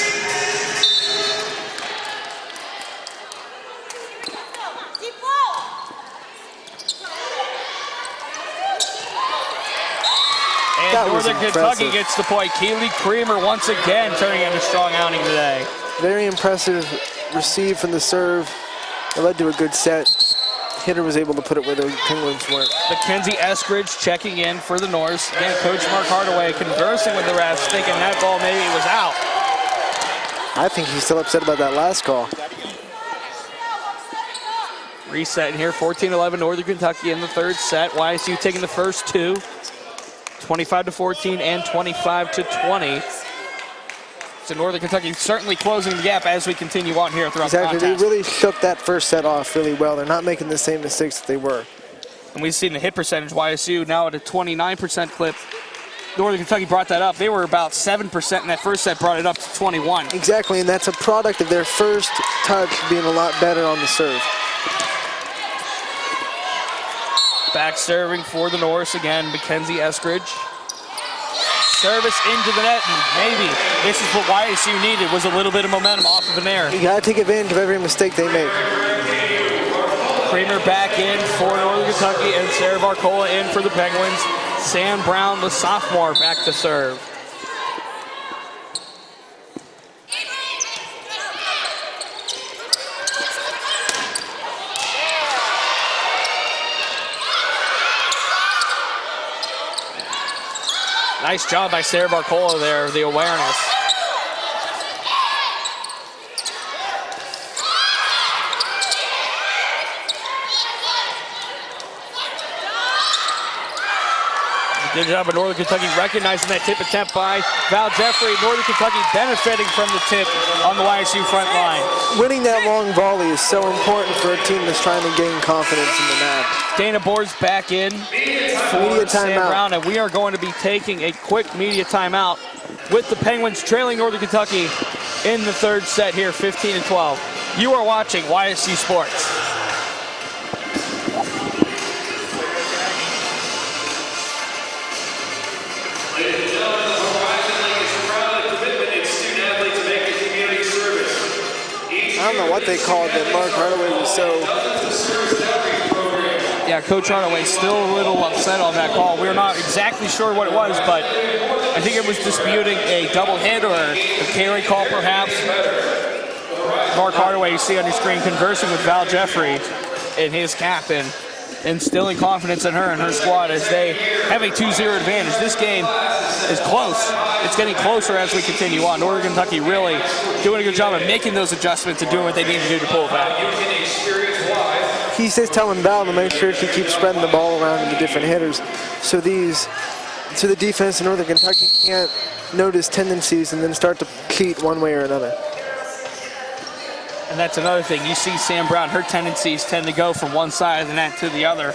And Northern Kentucky gets the point. Keely Creamer once again turning in a strong outing today. Very impressive receive from the serve. It led to a good set. Hitter was able to put it where the Penguins weren't. Mackenzie Eskridge checking in for the Norse. Again, Coach Mark Hardaway conversing with the refs, thinking that ball maybe was out. I think he's still upset about that last call. Reset in here, 14-11 Northern Kentucky in the third set. YSU taking the first two, 25-14 and 25-20. So Northern Kentucky certainly closing the gap as we continue on here throughout the contest. They really shook that first set off really well. They're not making the same mistakes that they were. And we've seen the hit percentage, YSU now at a 29% clip. Northern Kentucky brought that up. They were about 7% in that first set, brought it up to 21. Exactly, and that's a product of their first touch being a lot better on the serve. Back serving for the Norse again, Mackenzie Eskridge. Service into the net, and maybe this is what YSU needed, was a little bit of momentum off of an error. You gotta take advantage of every mistake they make. Creamer back in for Northern Kentucky, and Sarah Varcola in for the Penguins. Sam Brown, the sophomore, back to serve. Nice job by Sarah Varcola there, the awareness. Good job of Northern Kentucky recognizing that tip attempt by Val Jeffrey. Northern Kentucky benefiting from the tip on the YSU front line. Winning that long volley is so important for a team that's trying to gain confidence in the match. Dana Board's back in for Media Sam timeout. Brown, and we are going to be taking a quick media timeout with the Penguins trailing Northern Kentucky in the third set here, 15-12. You are watching YSU Sports. I don't know what they called that Mark Hardaway was so Yeah, Coach Hardaway still a little upset on that call. We're not exactly sure what it was, but I think it was disputing a double hit or a carry call, perhaps. Mark Hardaway, you see on your screen, conversing with Val Jeffrey and his captain, instilling confidence in her and her squad as they have a 2-0 advantage. This game is close. It's getting closer as we continue on. Northern Kentucky really doing a good job of making those adjustments and doing what they need to do to pull it back. He's just telling Val to make sure she keeps spreading the ball around to the different hitters, so the defense in Northern Kentucky can't notice tendencies and then start to cheat one way or another. And that's another thing. You see Sam Brown, her tendencies tend to go from one side of the net to the other.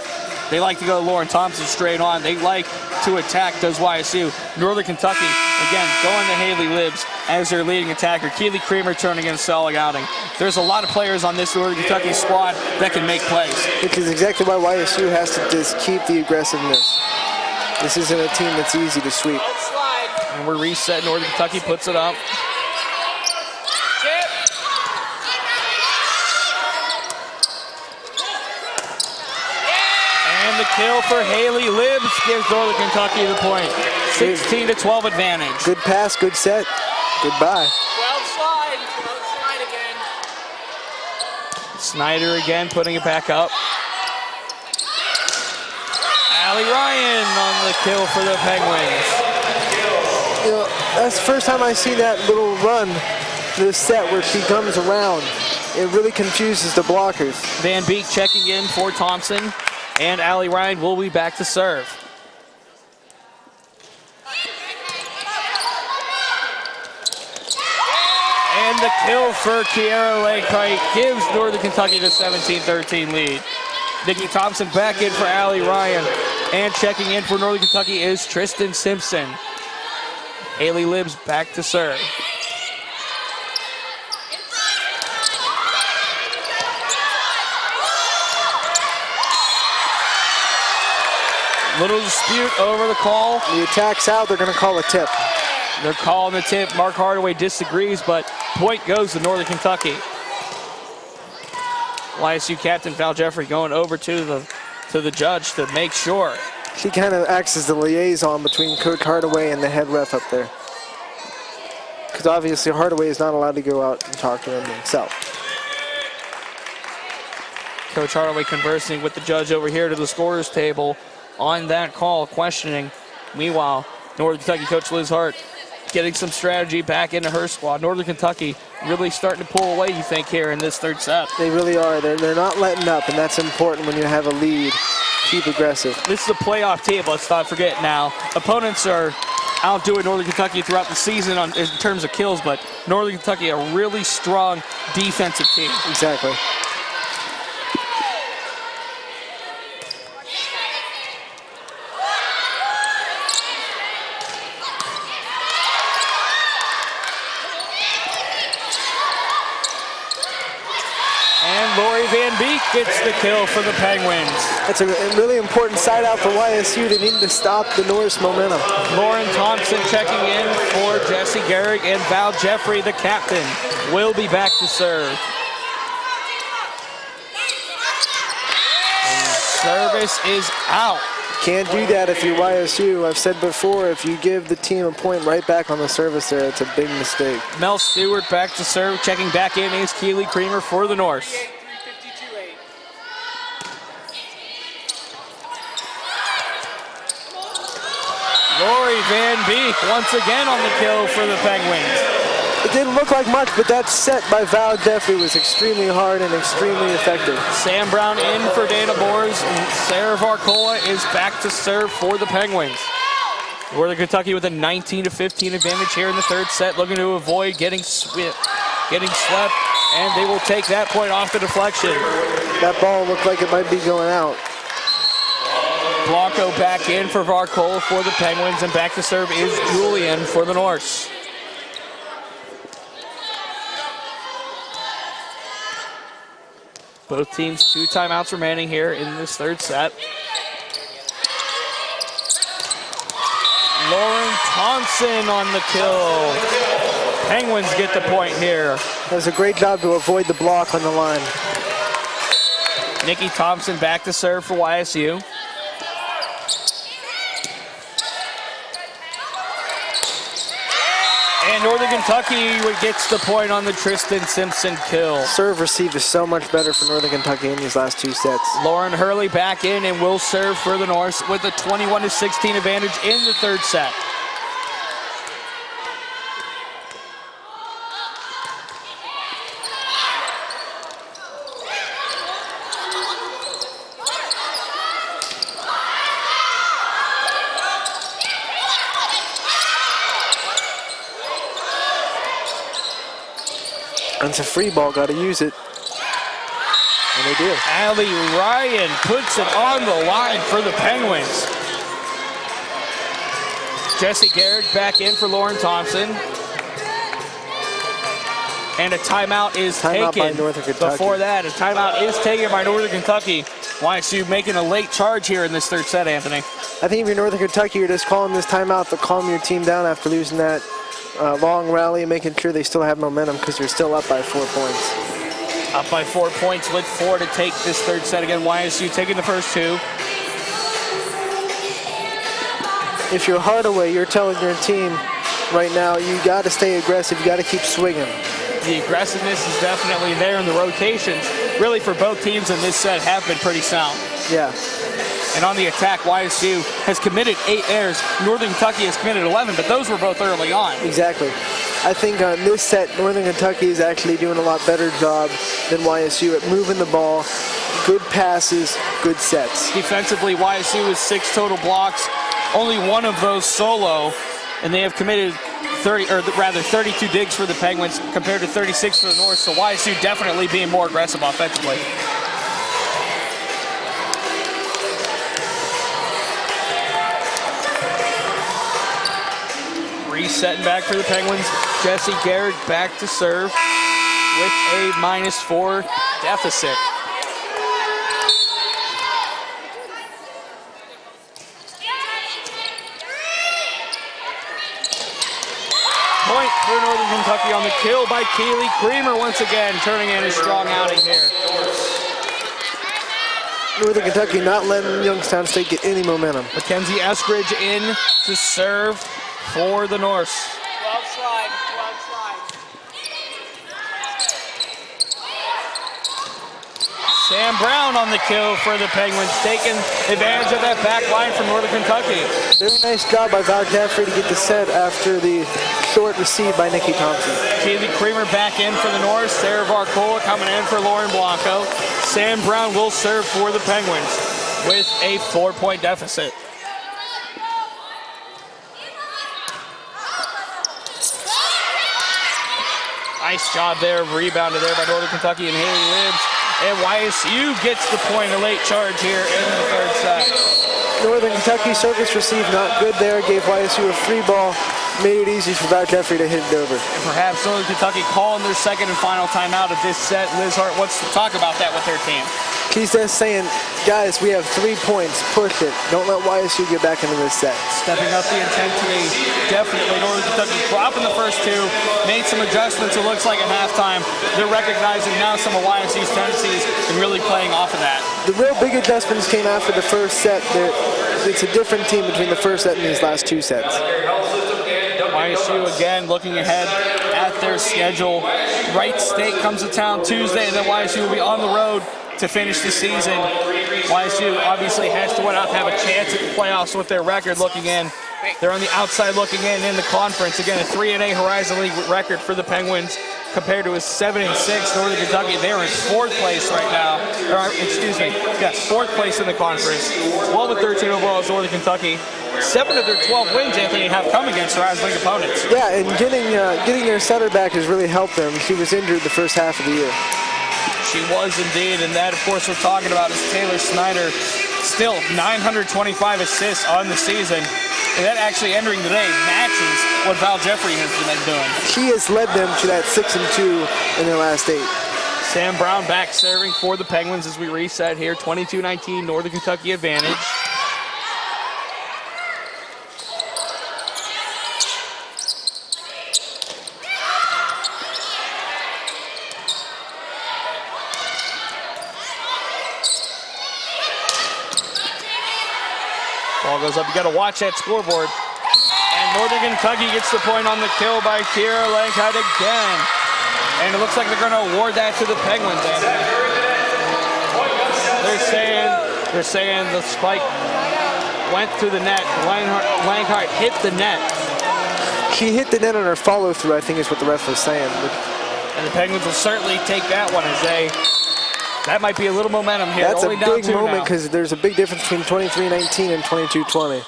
They like to go Lauren Thompson straight on. They like to attack those YSU. Northern Kentucky, again, going to Haley Libbs as their leading attacker. Keely Creamer turning in a solid outing. There's a lot of players on this Northern Kentucky squad that can make plays. Which is exactly why YSU has to just keep the aggressiveness. This isn't a team that's easy to sweep. And we're reset. Northern Kentucky puts it up. The kill for Haley Libbs gives Northern Kentucky the point. 16-12 advantage. Good pass, good set. Goodbye. 12 slide. 12 slide again. Snyder again putting it back up. Allie Ryan on the kill for the Penguins. You know, that's the first time I see that little run for this set where she comes around. It really confuses the blockers. Van Beek checking in for Thompson. And Allie Ryan will be back to serve. And the kill for Kiara Lakekite gives Northern Kentucky the 17-13 lead. Nikki Thompson back in for Allie Ryan. And checking in for Northern Kentucky is Tristan Simpson. Haley Libbs back to serve. Little dispute over the call. The attack's out, they're going to call a tip. They're calling the tip. Mark Hardaway disagrees, but point goes to Northern Kentucky. YSU captain Val Jeffrey going over to the judge to make sure. She kind of acts as the liaison between Coach Hardaway and the head ref up there. Because obviously Hardaway is not allowed to go out and talk to him himself. Coach Hardaway conversing with the judge over here to the scorer's table on that call, questioning. Meanwhile, Northern Kentucky coach Liz Hart getting some strategy back into her squad. Northern Kentucky really starting to pull away, you think, here in this third set. They really are. They're not letting up, and that's important when you have a lead. Keep aggressive. This is a playoff team, let's not forget now. Opponents are outdoing Northern Kentucky throughout the season in terms of kills, but Northern Kentucky, a really strong defensive team. Exactly. Van Beek gets the kill for the Penguins. That's a really important side out for YSU. They need to stop the Norse momentum. Lauren Thompson checking in for Jesse Gehrig, and Val Jeffrey, the captain, will be back to serve. And service is out. Can't do that if you're YSU. I've said before, if you give the team a point right back on the service there, it's a big mistake. Mel Stewart back to serve. Checking back in is Keely Creamer for the Norse. Lori Van Beek once again on the kill for the Penguins. It didn't look like much, but that set by Val Jeffrey was extremely hard and extremely effective. Sam Brown in for Dana Boers, and Sarah Varcola is back to serve for the Penguins. Northern Kentucky with a 19-15 advantage here in the third set, looking to avoid getting swept, and they will take that point off the deflection. That ball looked like it might be going out. Blanco back in for Varcola for the Penguins, and back to serve is Julian for the Norse. Both teams 2 timeouts remaining here in this third set. Lauren Thompson on the kill. Penguins get the point here. That was a great job to avoid the block on the line. Nikki Thompson back to serve for YSU. And Northern Kentucky gets the point on the Tristan Simpson kill. Serve receive is so much better for Northern Kentucky in these last 2 sets. Lauren Hurley back in and will serve for the Norse with a 21-16 advantage in the 3rd set. And it's a free ball, got to use it. And they do. Allie Ryan puts it on the line for the Penguins. Jessie Garrick back in for Lauren Thompson. And a timeout is Timeout taken. by Northern Kentucky. Before that, a timeout is taken by Northern Kentucky. YSU making a late charge here in this 3rd set, Anthony. I think if you're Northern Kentucky, you're just calling this timeout to calm your team down after losing that long rally and making sure they still have momentum because they're still up by 4 points. Up by 4 points with 4 to take this 3rd set. Again, YSU taking the first 2. If you're Hardaway, you're telling your team right now, you got to stay aggressive, you got to keep swinging. The aggressiveness is definitely there, and the rotations, really for both teams in this set, have been pretty sound. Yeah. And on the attack, YSU has committed 8 errors. Northern Kentucky has committed 11, but those were both early on. Exactly. I think on this set, Northern Kentucky is actually doing a lot better job than YSU at moving the ball, good passes, good sets. Defensively, YSU is 6 total blocks, only 1 of those solo, and they have committed 32 digs for the Penguins compared to 36 for the Norse. So YSU definitely being more aggressive offensively. Resetting back for the Penguins. Jessie Garrick back to serve with a -4 deficit. Point for Northern Kentucky on the kill by Keely Creamer once again, turning in a strong outing here. Northern Kentucky not letting Youngstown State get any momentum. Mackenzie Eskridge in to serve for the Norse. 12 slide, 12 slide. Sam Brown on the kill for the Penguins, taking advantage of that back line from Northern Kentucky. Very nice job by Val Jeffrey to get the set after the short receive by Nikki Thompson. Keely Creamer back in for the Norse. Sarah Varcola coming in for Lauren Blanco. Sam Brown will serve for the Penguins with a 4-point deficit. Nice job there, rebounded there by Northern Kentucky and Haley Libbs. And YSU gets the point, a late charge here in the 3rd set. Northern Kentucky service receive not good there, gave YSU a free ball, made it easy for Val Jeffrey to hit it over. And perhaps Northern Kentucky calling their 2nd and final timeout of this set. Liz Hart wants to talk about that with their team. He's just saying, guys, we have 3 points, push it. Don't let YSU get back into this set. Stepping up the intensity, definitely Northern Kentucky dropping the first 2, made some adjustments it looks like at halftime. They're recognizing now some of YSU's tendencies and really playing off of that. The real big adjustments came after the first set. It's a different team between the first set and these last 2 sets. YSU again looking ahead at their schedule. Wright State comes to town Tuesday, and then YSU will be on the road to finish the season. YSU obviously has to win out to have a chance at the playoffs with their record looking in. They're on the outside looking in the conference. Again, a 3-8 Horizon League record for the Penguins compared to a 7-6 Northern Kentucky. They're in 4th place right now. Or, excuse me, yes, 4th place in the conference. 12-13 overall is Northern Kentucky. 7 of their 12 wins, Anthony, have come against Horizon League opponents. Yeah, and getting their setter back has really helped them. She was injured the first half of the year. She was indeed, and that, of course, we're talking about is Taylor Snyder. Still 925 assists on the season. And that actually entering today matches what Val Jeffrey has been doing. She has led them to that 6-2 in their last 8. Sam Brown back serving for the Penguins as we reset here. 22-19 Northern Kentucky advantage. Ball goes up. You got to watch that scoreboard. And Northern Kentucky gets the point on the kill by Kira Lankheit again. And it looks like they're going to award that to the Penguins. They're saying the spike went through the net. Lankheit hit the net. She hit the net on her follow through, I think is what the ref was saying. And the Penguins will certainly take that one as that might be a little momentum here. That's only a down big two moment now. because there's a big difference between 23-19 and 22-20.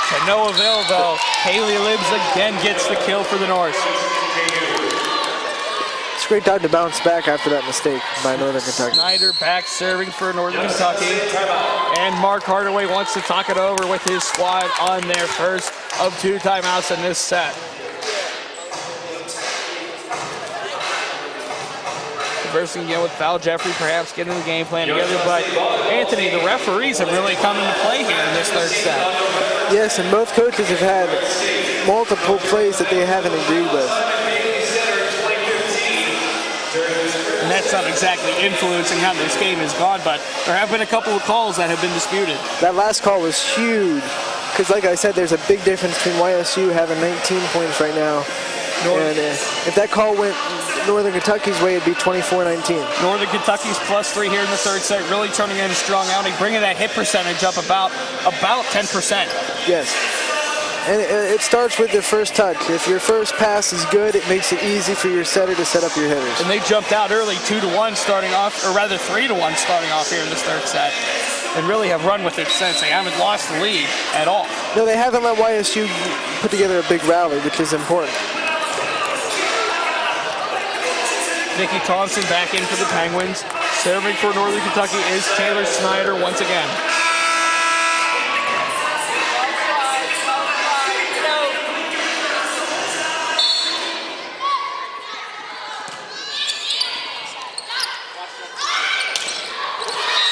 To no avail though. Haley Libbs again gets the kill for the Norse. It's a great job to bounce back after that mistake by Northern Kentucky. Snyder back serving for Northern Kentucky. And Mark Hardaway wants to talk it over with his squad on their first of 2 timeouts in this set. Conversing again with Val Jeffrey, perhaps getting the game plan together. But Anthony, the referees have really come into play here in this third set. Yes, and both coaches have had multiple plays that they haven't agreed with. And that's not exactly influencing how this game has gone, but there have been a couple of calls that have been disputed. That last call was huge because, like I said, there's a big difference between YSU having 19 points right now. And if that call went Northern Kentucky's way, it'd be 24-19. Northern Kentucky's +3 here in the third set, really turning in a strong outing, bringing that hit percentage up about 10%. Yes. And it starts with the first touch. If your first pass is good, it makes it easy for your setter to set up your hitters. And they jumped out early, 2-1 starting off, or rather 3-1 starting off here in this third set, and really have run with it since. They haven't lost the lead at all. No, they haven't let YSU put together a big rally, which is important. Nikki Thompson back in for the Penguins. Serving for Northern Kentucky is Taylor Snyder once again.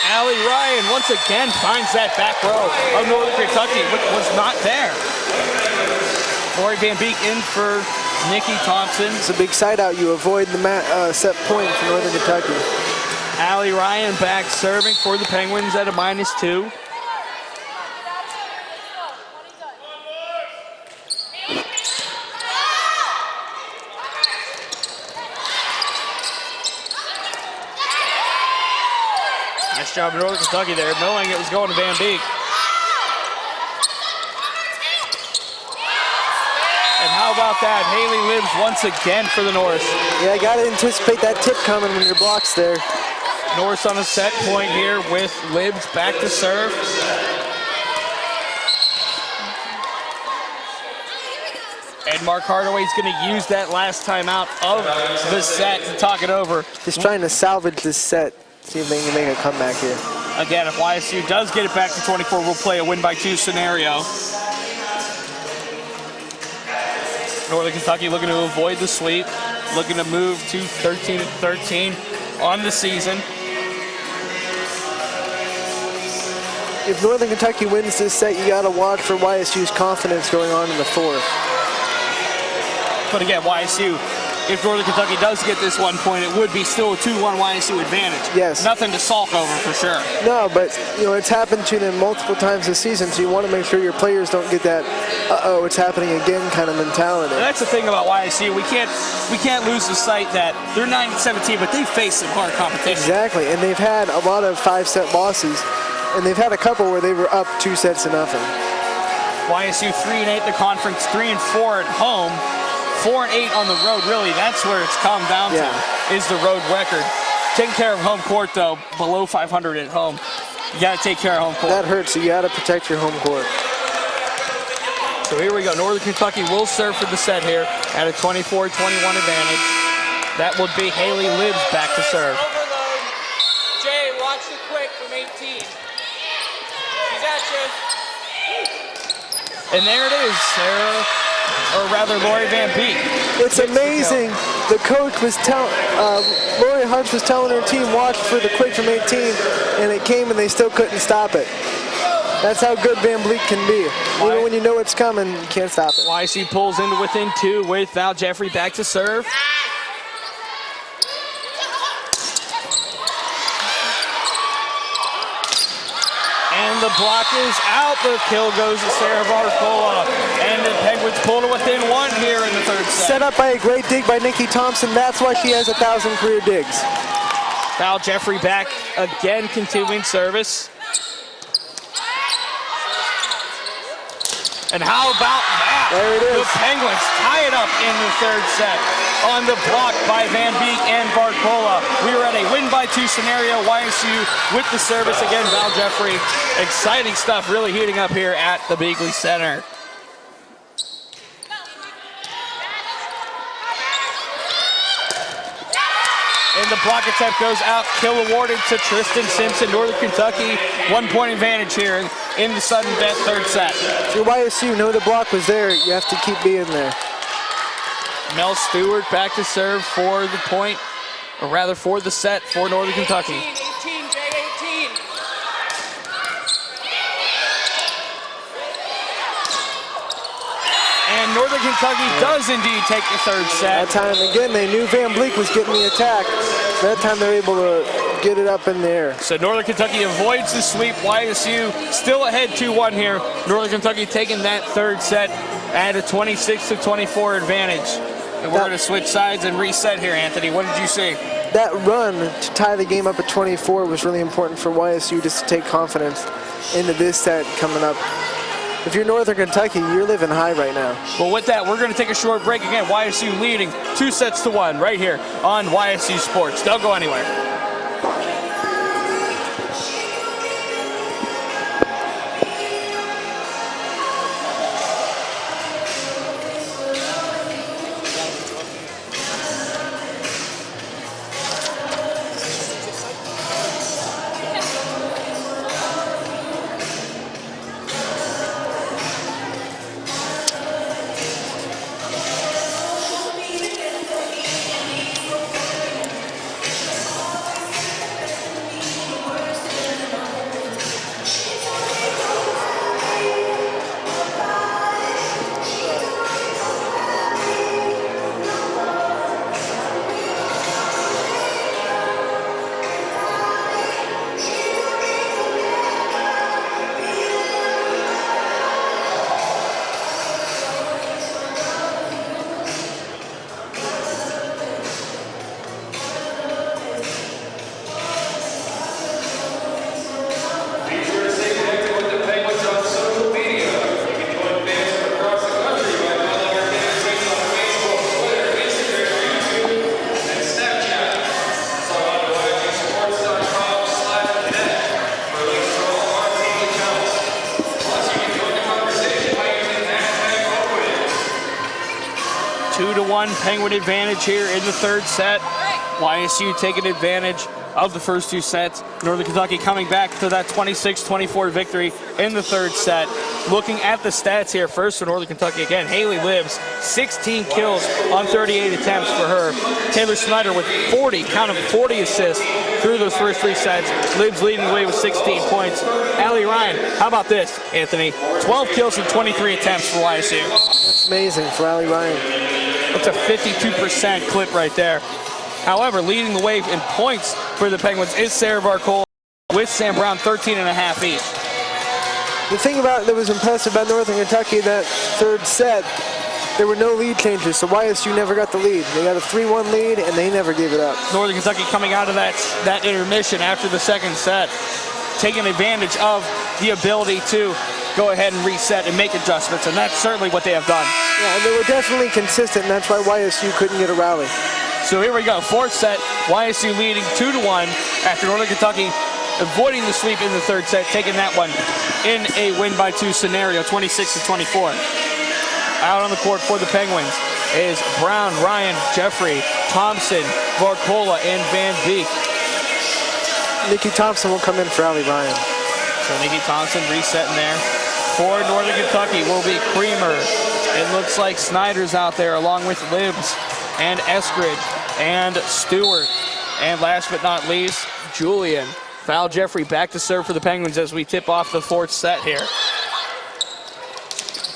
Allie Ryan once again finds that back row of Northern Kentucky, which was not there. Lori Van Beek in for Nikki Thompson. It's a big side out. You avoid the set point for Northern Kentucky. Allie Ryan back serving for the Penguins at a -2. Nice job in Northern Kentucky there, knowing it was going to Van Beek. And how about that? Haley Libbs once again for the Norse. Yeah, you got to anticipate that tip coming when your block's there. Norse on a set point here with Libbs back to serve. And Mark Hardaway's going to use that last timeout of the set to talk it over. Just trying to salvage this set, see if they can make a comeback here. Again, if YSU does get it back to 24, we'll play a win-by-2 scenario. Northern Kentucky looking to avoid the sweep, looking to move to 13-13 on the season. If Northern Kentucky wins this set, you got to watch for YSU's confidence going on in the fourth. But again, YSU, if Northern Kentucky does get this 1 point, it would be still a 2-1 YSU advantage. Yes. Nothing to sulk over for sure. No, but it's happened to them multiple times this season, so you want to make sure your players don't get that uh-oh, it's happening again kind of mentality. And that's the thing about YSU. We can't lose the sight that they're 9-17, but they face some hard competition. Exactly, and they've had a lot of 5-set losses, and they've had a couple where they were up 2-0. YSU 3-8 the conference, 3-4 at home. 4-8 on the road, really, that's where it's come down to, is the road record. Taking care of home court, though, below 500 at home. You got to take care of home court. That hurts, so you got to protect your home court. So here we go. Northern Kentucky will serve for the set here at a 24-21 advantage. That would be Haley Libbs back to serve. Overload. Jay, watch the quick from 18. He's at you. And there it is, Sarah. Or rather, Lori Van Beek. It's amazing. The coach was Lori Hunch was telling her team, watch for the quick from 18, and it came and they still couldn't stop it. That's how good Van Bleek can be. Even when you know it's coming, you can't stop it. YSU pulls into within 2 with Val Jeffrey back to serve. And And the block is out. The kill goes to Sarah Varcola. And the Penguins pull to within one here in the third set. Set up by a great dig by Nikki Thompson. That's why she has 1,000 career digs. Val Jeffrey back again, continuing service. And how about that? There it is. The Penguins tie it up in the third set on the block by Van Beek and Varcola. We are at a win-by-2 scenario. YSU with the service again. Val Jeffrey. Exciting stuff really heating up here at the Beagley Center. And the block attempt goes out. Kill awarded to Tristan Simpson, Northern Kentucky. 1 point advantage here in the sudden death third set. If you're YSU, know the block was there. You have to keep being there. Mel Stewart back to serve for the point, or rather for the set for Northern Kentucky. 18, J18. And Northern Kentucky does indeed take the third set. That time, again, they knew Van Bleek was getting the attack. That time they're able to get it up in the air. So Northern Kentucky avoids the sweep. YSU still ahead 2-1 here. Northern Kentucky taking that third set at a 26-24 advantage. And we're going to switch sides and reset here, Anthony. What did you see? That run to tie the game up at 24 was really important for YSU just to take confidence into this set coming up. If you're Northern Kentucky, you're living high right now. Well, with that, we're going to take a short break again. YSU leading 2-1 right here on YSU Sports. Don't go anywhere. Penguin advantage here in the third set. YSU taking advantage of the first two sets. Northern Kentucky coming back to that 26-24 victory in the third set. Looking at the stats here, first for Northern Kentucky again, Haley Libbs, 16 kills on 38 attempts for her. Taylor Snyder with 40, count 'em, 40 assists through those first three sets. Libbs leading the way with 16 points. Allie Ryan, how about this, Anthony? 12 kills and 23 attempts for YSU. That's amazing for Allie Ryan. That's a 52% clip right there. However, leading the way in points for the Penguins is Sarah Varcola with Sam Brown, 13.5 each. The thing that was impressive about Northern Kentucky that third set, there were no lead changes, so YSU never got the lead. They got a 3-1 lead, and they never gave it up. Northern Kentucky coming out of that intermission after the second set, taking advantage of the ability to go ahead and reset and make adjustments, and that's certainly what they have done. Yeah, and they were definitely consistent, and that's why YSU couldn't get a rally. So here we go, fourth set, YSU leading 2-1 after Northern Kentucky avoiding the sweep in the third set, taking that one in a win-by-2 scenario, 26-24. Out on the court for the Penguins is Brown, Ryan, Jeffrey, Thompson, Varcola, and Van Beek. Nikki Thompson will come in for Allie Ryan. So Nikki Thompson resetting there. For Northern Kentucky will be Creamer. It looks like Snyder's out there along with Libbs and Eskridge and Stewart. And last but not least, Julian. Val Jeffrey back to serve for the Penguins as we tip off the fourth set here.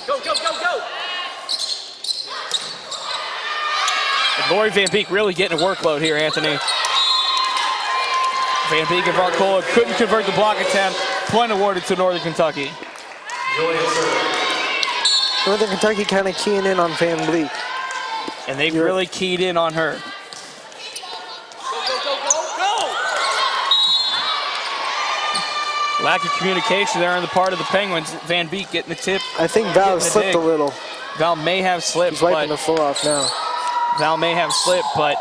Go, go, go, go! And Lori Van Beek really getting a workload here, Anthony. Van Beek and Varcola couldn't convert the block attempt. Point awarded to Northern Kentucky. Northern Kentucky kind of keying in on Van Beek. And they've really keyed in on her. Lack of communication there on the part of the Penguins. Van Beek getting the tip. I think Val slipped a little. Val may have slipped. He's wiping the floor off now. Val may have slipped, but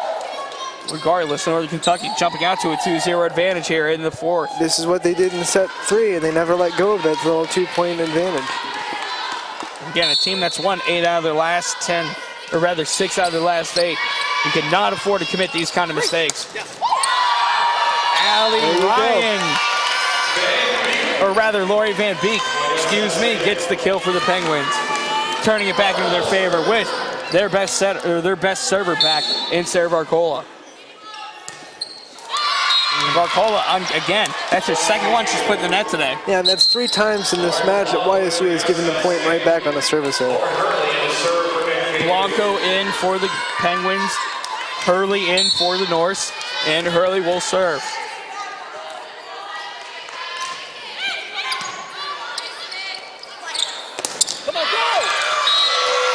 regardless, Northern Kentucky jumping out to a 2-0 advantage here in the fourth. This is what they did in set 3, and they never let go of that little 2-point advantage. Again, a team that's won 8 out of their last 10, or rather 6 out of their last 8. You cannot afford to commit these kind of mistakes. Allie Ryan, or rather Lori Van Beek, excuse me, gets the kill for the Penguins, turning it back into their favor with their best server back in Sarah Varcola. Varcola, again, that's her second one she's put in the net today. Yeah, and that's 3 times in this match that YSU has given the point right back on the service error. Blanco in for the Penguins, Hurley in for the Norse, and Hurley will serve.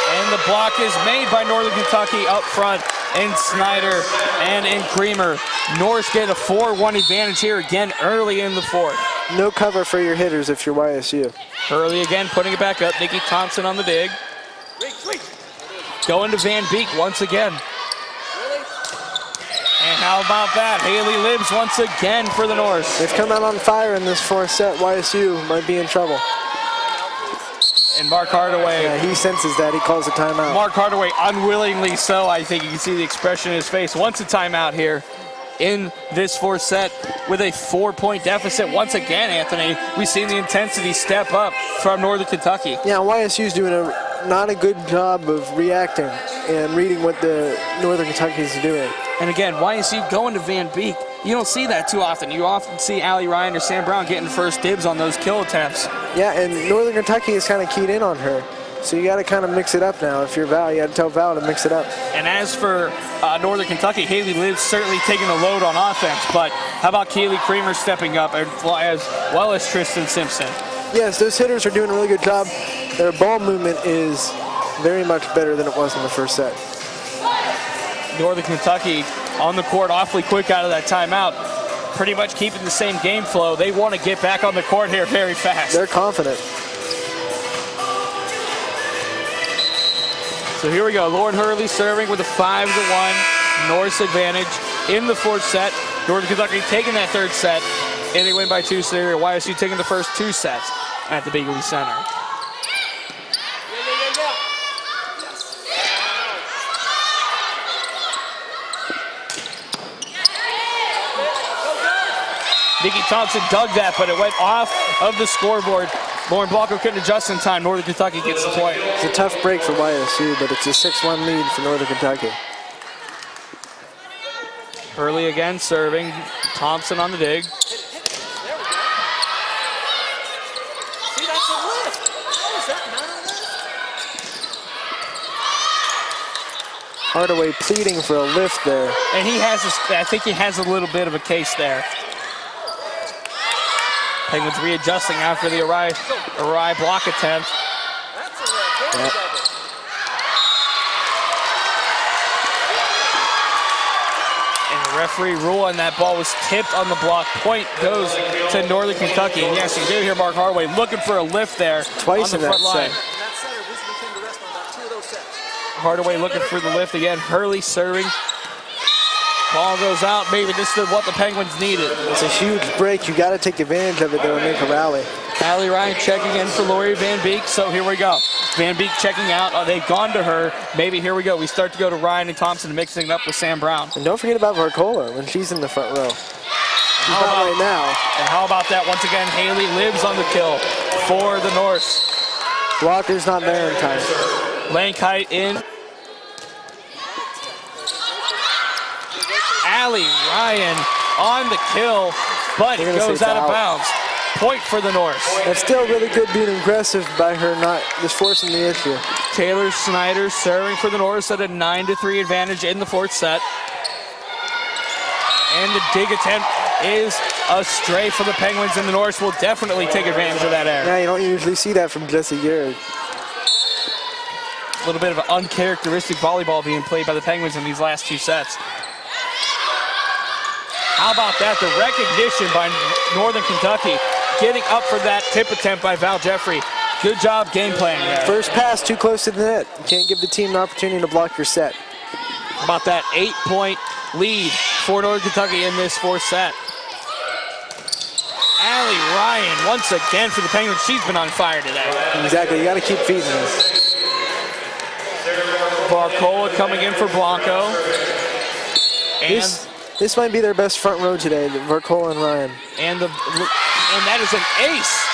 And the block is made by Northern Kentucky up front in Snyder and in Creamer. Norse get a 4-1 advantage here again early in the fourth. No cover for your hitters if you're YSU. Hurley again putting it back up. Nikki Thompson on the dig. Going to Van Beek once again. And how about that? Haley Libbs once again for the Norse. They've come out on fire in this fourth set. YSU might be in trouble. And Mark Hardaway. Yeah, he senses that. He calls a timeout. Mark Hardaway unwillingly so. I think you can see the expression in his face. Wants a timeout here in this fourth set with a 4-point deficit. Once again, Anthony, we've seen the intensity step up from Northern Kentucky. Yeah, YSU's doing not a good job of reacting and reading what the Northern Kentucky's doing. And again, YSU going to Van Beek. You don't see that too often. You often see Allie Ryan or Sam Brown getting first dibs on those kill attempts. Yeah, and Northern Kentucky is kind of keyed in on her. So you got to kind of mix it up now. If you're Val, you got to tell Val to mix it up. And as for Northern Kentucky, Haley Libbs certainly taking the load on offense. But how about Keely Creamer stepping up as well as Tristan Simpson? Yes, those hitters are doing a really good job. Their ball movement is very much better than it was in the first set. Northern Kentucky on the court awfully quick out of that timeout. Pretty much keeping the same game flow. They want to get back on the court here very fast. They're confident. So here we go. Lauren Hurley serving with a 5-1 Norse advantage in the fourth set. Northern Kentucky taking that third set, and they win by 2-0. YSU taking the first 2 sets at the Bigley Center. Nikki Thompson dug that, but it went off of the scoreboard. Lauren Blanco couldn't adjust in time. Northern Kentucky gets the point. It's a tough break for YSU, but it's a 6-1 lead for Northern Kentucky. Hurley again serving. Thompson on the dig. Hardaway pleading for a lift there. And he has, I think he has a little bit of a case there. Penguins readjusting after the awry block attempt. Yep. And the referee ruling that ball was tipped on the block. Point goes to Northern Kentucky. And yes, you do hear Mark Hardaway looking for a lift there twice on the front line. Hardaway looking for the lift again. Hurley serving. Ball goes out. Maybe this is what the Penguins needed. It's a huge break. You got to take advantage of it though and make a rally. Allie Ryan checking in for Lori Van Beek. So here we go. Van Beek checking out. They've gone to her. Maybe here we go. We start to go to Ryan and Thompson mixing it up with Sam Brown. And don't forget about Varcola when she's in the front row. She's not right now. And how about that? Once again, Haley Libbs on the kill for the Norse. Walker's not there in time. Lankite in. Allie Ryan on the kill, but it goes out of bounds. Point for the Norse. That's still really good being aggressive by her not just forcing the issue. Taylor Snyder serving for the Norse at a 9-3 advantage in the fourth set. And the dig attempt is a stray for the Penguins, and the Norse will definitely take advantage of that error. Yeah, you don't usually see that from Jesse Gehrig. A little bit of an uncharacteristic volleyball being played by the Penguins in these last 2 sets. How about that? The recognition by Northern Kentucky, getting up for that tip attempt by Val Jeffrey. Good job game planning there. First pass too close to the net. You can't give the team an opportunity to block your set. How about that 8-point lead for Northern Kentucky in this 4th set. Allie Ryan once again for the Penguins. She's been on fire today. Exactly, you got to keep feeding them. Varcola coming in for Blanco. And This might be their best front row today, Varcola and Ryan. And that is an ace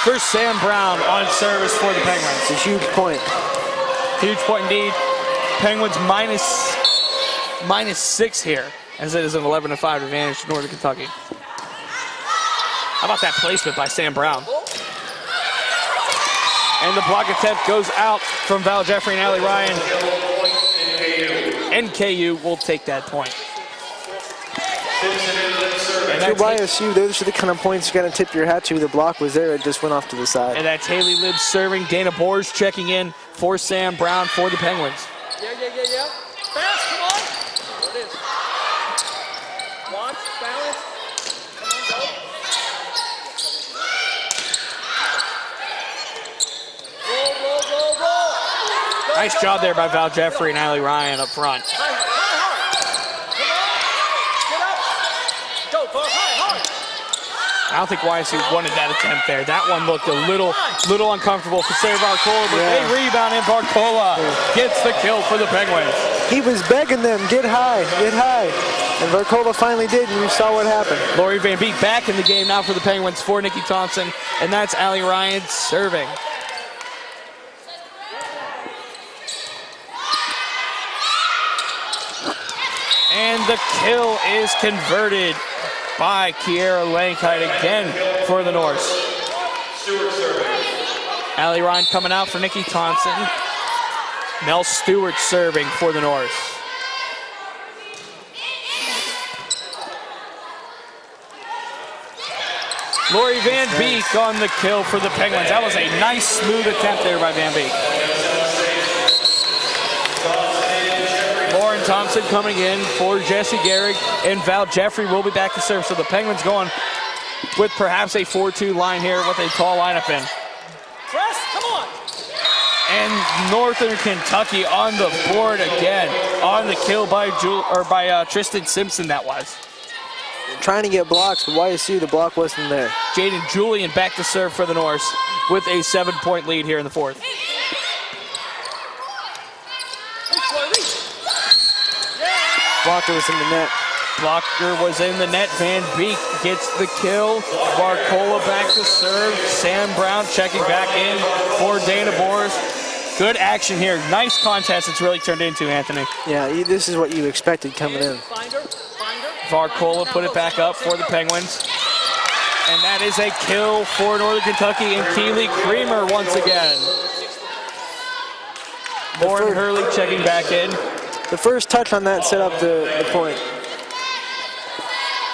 for Sam Brown on service for the Penguins. It's a huge point. Huge point indeed. Penguins minus 6 here, as it is an 11-5 advantage to Northern Kentucky. How about that placement by Sam Brown? And the block attempt goes out from Val Jeffrey and Allie Ryan. NKU will take that point. If you're YSU, those are the kind of points you got to tip your hat to. The block was there, it just went off to the side. And that's Haley Libbs serving. Dana Boers checking in for Sam Brown for the Penguins. Yeah. Fast, come on. There it is. Watch, balance. Come on, go. Roll. Nice job there by Val Jeffrey and Allie Ryan up front. High. Come on. Get up. Go, high. I don't think YSU wanted that attempt there. That one looked a little uncomfortable for Sarah Varcola, but they rebound and Varcola gets the kill for the Penguins. He was begging them, get high. And Varcola finally did, and you saw what happened. Lori Van Beek back in the game now for the Penguins for Nikki Thompson, and that's Allie Ryan serving. And the kill is converted by Kiera Lankite again for the Norse. Allie Ryan coming out for Nikki Thompson. Mel Stewart serving for the Norse. Lori Van Beek on the kill for the Penguins. That was a nice, smooth attempt there by Van Beek. Lauren Thompson coming in for Jesse Gehrig, and Val Jeffrey will be back to serve. So the Penguins going with perhaps a 4-2 line here, what they call lineup in. Press, come on. And Northern Kentucky on the board again on the kill by Tristan Simpson. That was Trying to get blocks, but YSU, the block wasn't there. Jaden Julian back to serve for the Norse with a 7-point lead here in the 4th. Blocker was in the net. Blocker was in the net. Van Beek gets the kill. Varcola back to serve. Sam Brown checking back in for Dana Boers. Good action here. Nice contest it's really turned into, Anthony. Yeah, this is what you expected coming in. Varcola put it back up for the Penguins. And that is a kill for Northern Kentucky and Keely Creamer once again. Lauren Hurley checking back in. The first touch on that set up the point.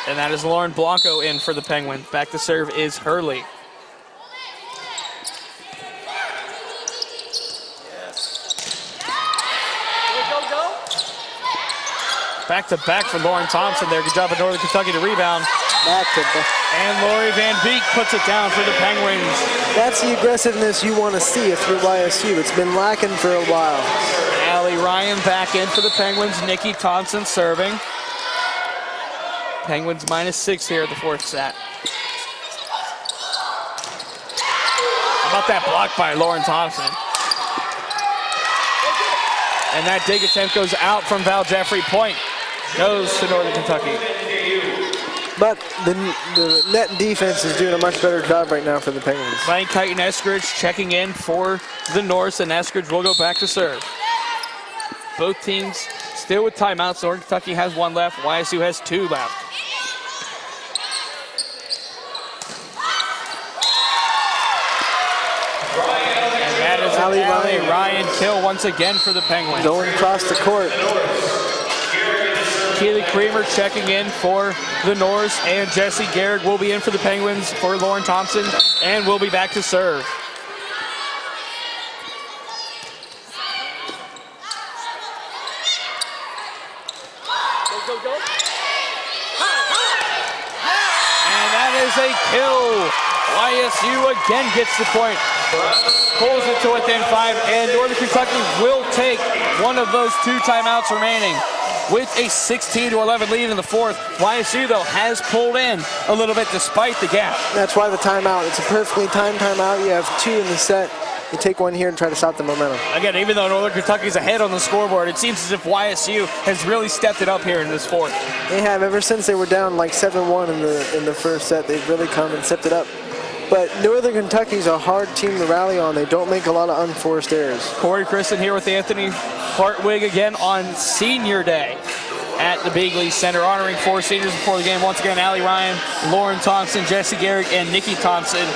And that is Lauren Blanco in for the Penguins. Back to serve is Hurley. Go. Back to back for Lauren Thompson there. Good job at Northern Kentucky to rebound. Back. And Lori Van Beek puts it down for the Penguins. That's the aggressiveness you want to see if you're YSU. It's been lacking for a while. Allie Ryan back in for the Penguins. Nikki Thompson serving. Penguins -6 here at the 4th set. How about that block by Lauren Thompson? And that dig attempt goes out from Val Jeffrey. Point goes to Northern Kentucky. But the net defense is doing a much better job right now for the Penguins. Lankite and Eskridge checking in for the Norse, and Eskridge will go back to serve. Both teams still with timeouts. Northern Kentucky has 1 left. YSU has 2 left. And that is Allie Ryan kill once again for the Penguins. Going across the court. Keely Creamer checking in for the Norse, and Jesse Garrick will be in for the Penguins for Lauren Thompson, and will be back to serve. Go. And that is a kill. YSU again gets the point, pulls it to within 5, and Northern Kentucky will take one of those 2 timeouts remaining with a 16-11 lead in the 4th. YSU, though, has pulled in a little bit despite the gap. That's why the timeout. It's a perfectly timed timeout. You have 2 in the set. You take one here and try to stop the momentum. Again, even though Northern Kentucky's ahead on the scoreboard, it seems as if YSU has really stepped it up here in this 4th. They have, ever since they were down like 7-1 in the first set. They've really come and stepped it up. But Northern Kentucky's a hard team to rally on. They don't make a lot of unforced errors. Corey Christen here with Anthony Hartwig again on Senior Day at the Bigley Center, honoring 4 seniors before the game. Once again, Allie Ryan, Lauren Thompson, Jesse Garrick, and Nikki Thompson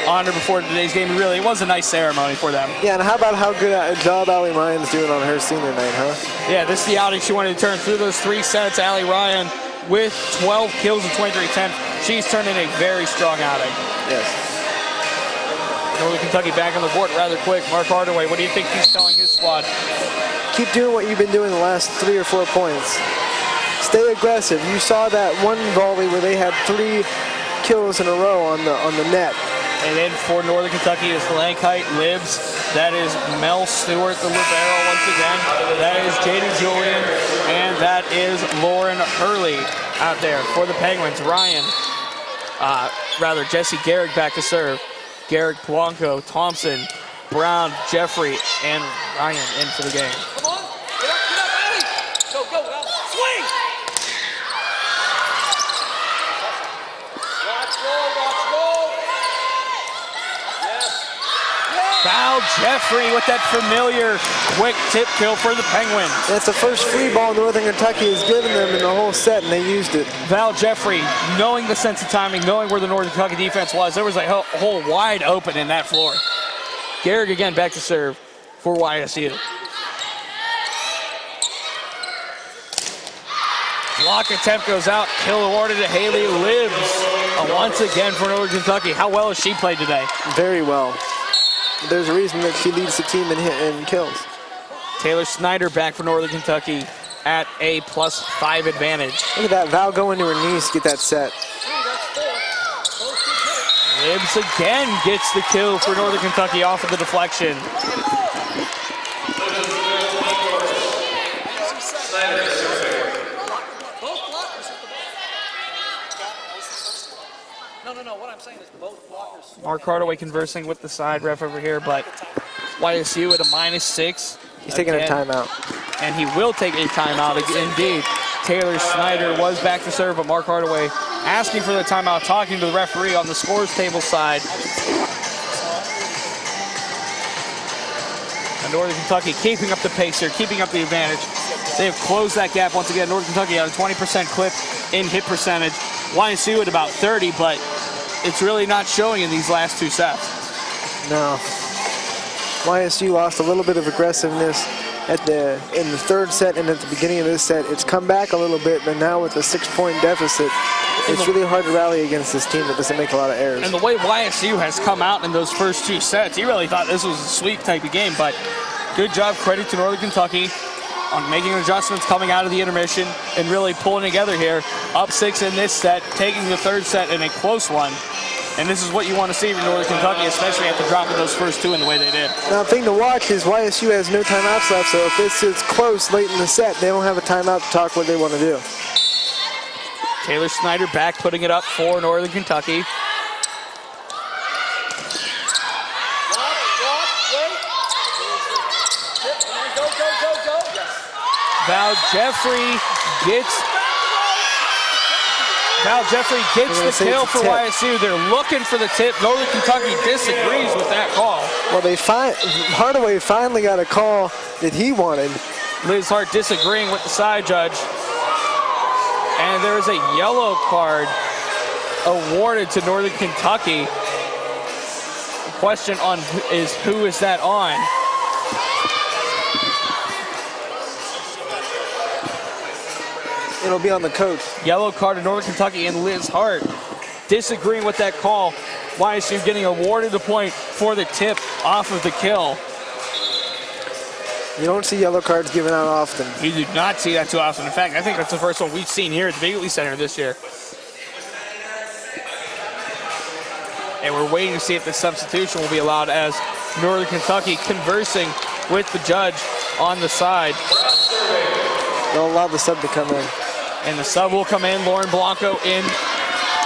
honored before today's game. It was a nice ceremony for them. Yeah, and how about how good a job Allie Ryan's doing on her senior night, huh? Yeah, this is the outing she wanted to turn through those 3 sets. Allie Ryan with 12 kills and 23 attempts. She's turned in a very strong outing. Yes. Northern Kentucky back on the board rather quick. Mark Hardaway, what do you think he's telling his squad? Keep doing what you've been doing the last 3 or 4 points. Stay aggressive. You saw that one volley where they had 3 kills in a row on the net. And then for Northern Kentucky is Lankite Libs. That is Mel Stewart, the libero once again. That is Jada Julian. And that is Lauren Hurley out there for the Penguins. Jesse Garrick back to serve. Garrick, Blanco, Thompson, Brown, Jeffrey, and Ryan in for the game. Come on. Get up, Allie. Go. Now. Swing. Watch roll. Yes. Val Jeffrey with that familiar quick tip kill for the Penguins. That's the first free ball Northern Kentucky has given them in the whole set, and they used it. Val Jeffrey, knowing the sense of timing, knowing where the Northern Kentucky defense was, there was a hole wide open in that floor. Garrick again back to serve for YSU. Block attempt goes out. Kill awarded to Haley Libs. Once again for Northern Kentucky. How well has she played today? Very well. There's a reason that she leads the team in kills. Taylor Snyder back for Northern Kentucky at a +5 advantage. Look at that, Val going to her knees to get that set. Libs again gets the kill for Northern Kentucky off of the deflection. No. What I'm saying is both blockers. Mark Hardaway conversing with the side ref over here, but YSU at a -6. He's taking a timeout. And he will take a timeout indeed. Taylor Snyder was back to serve, but Mark Hardaway asking for the timeout, talking to the referee on the scores table side. And Northern Kentucky keeping up the pace here, keeping up the advantage. They have closed that gap once again. Northern Kentucky at a 20% clip in hit percentage. YSU at about 30, but it's really not showing in these last 2 sets. No. YSU lost a little bit of aggressiveness in the 3rd set and at the beginning of this set. It's come back a little bit, but now with a 6-point deficit, it's really hard to rally against this team that doesn't make a lot of errors. And the way YSU has come out in those first 2 sets, you really thought this was a sweep type of game, but good job, credit to Northern Kentucky on making adjustments coming out of the intermission and really pulling together here. Up 6 in this set, taking the 3rd set in a close one. And this is what you want to see from Northern Kentucky, especially after dropping those first 2 in the way they did. Now, the thing to watch is YSU has no timeouts left, so if this is close late in the set, they don't have a timeout to talk what they want to do. Taylor Snyder back, putting it up for Northern Kentucky. Val Jeffrey gets the kill for YSU. They're looking for the tip. Northern Kentucky disagrees with that call. Well, Hardaway finally got a call that he wanted. Liz Hart disagreeing with the side judge. And there is a yellow card awarded to Northern Kentucky. The question is who is that on? It'll be on the coach. Yellow card to Northern Kentucky and Liz Hart disagreeing with that call. YSU getting awarded the point for the tip off of the kill. You don't see yellow cards given out often. You do not see that too often. In fact, I think that's the first one we've seen here at the Bigley Center this year. And we're waiting to see if the substitution will be allowed as Northern Kentucky conversing with the judge on the side. They'll allow the sub to come in. And the sub will come in. Lauren Blanco in,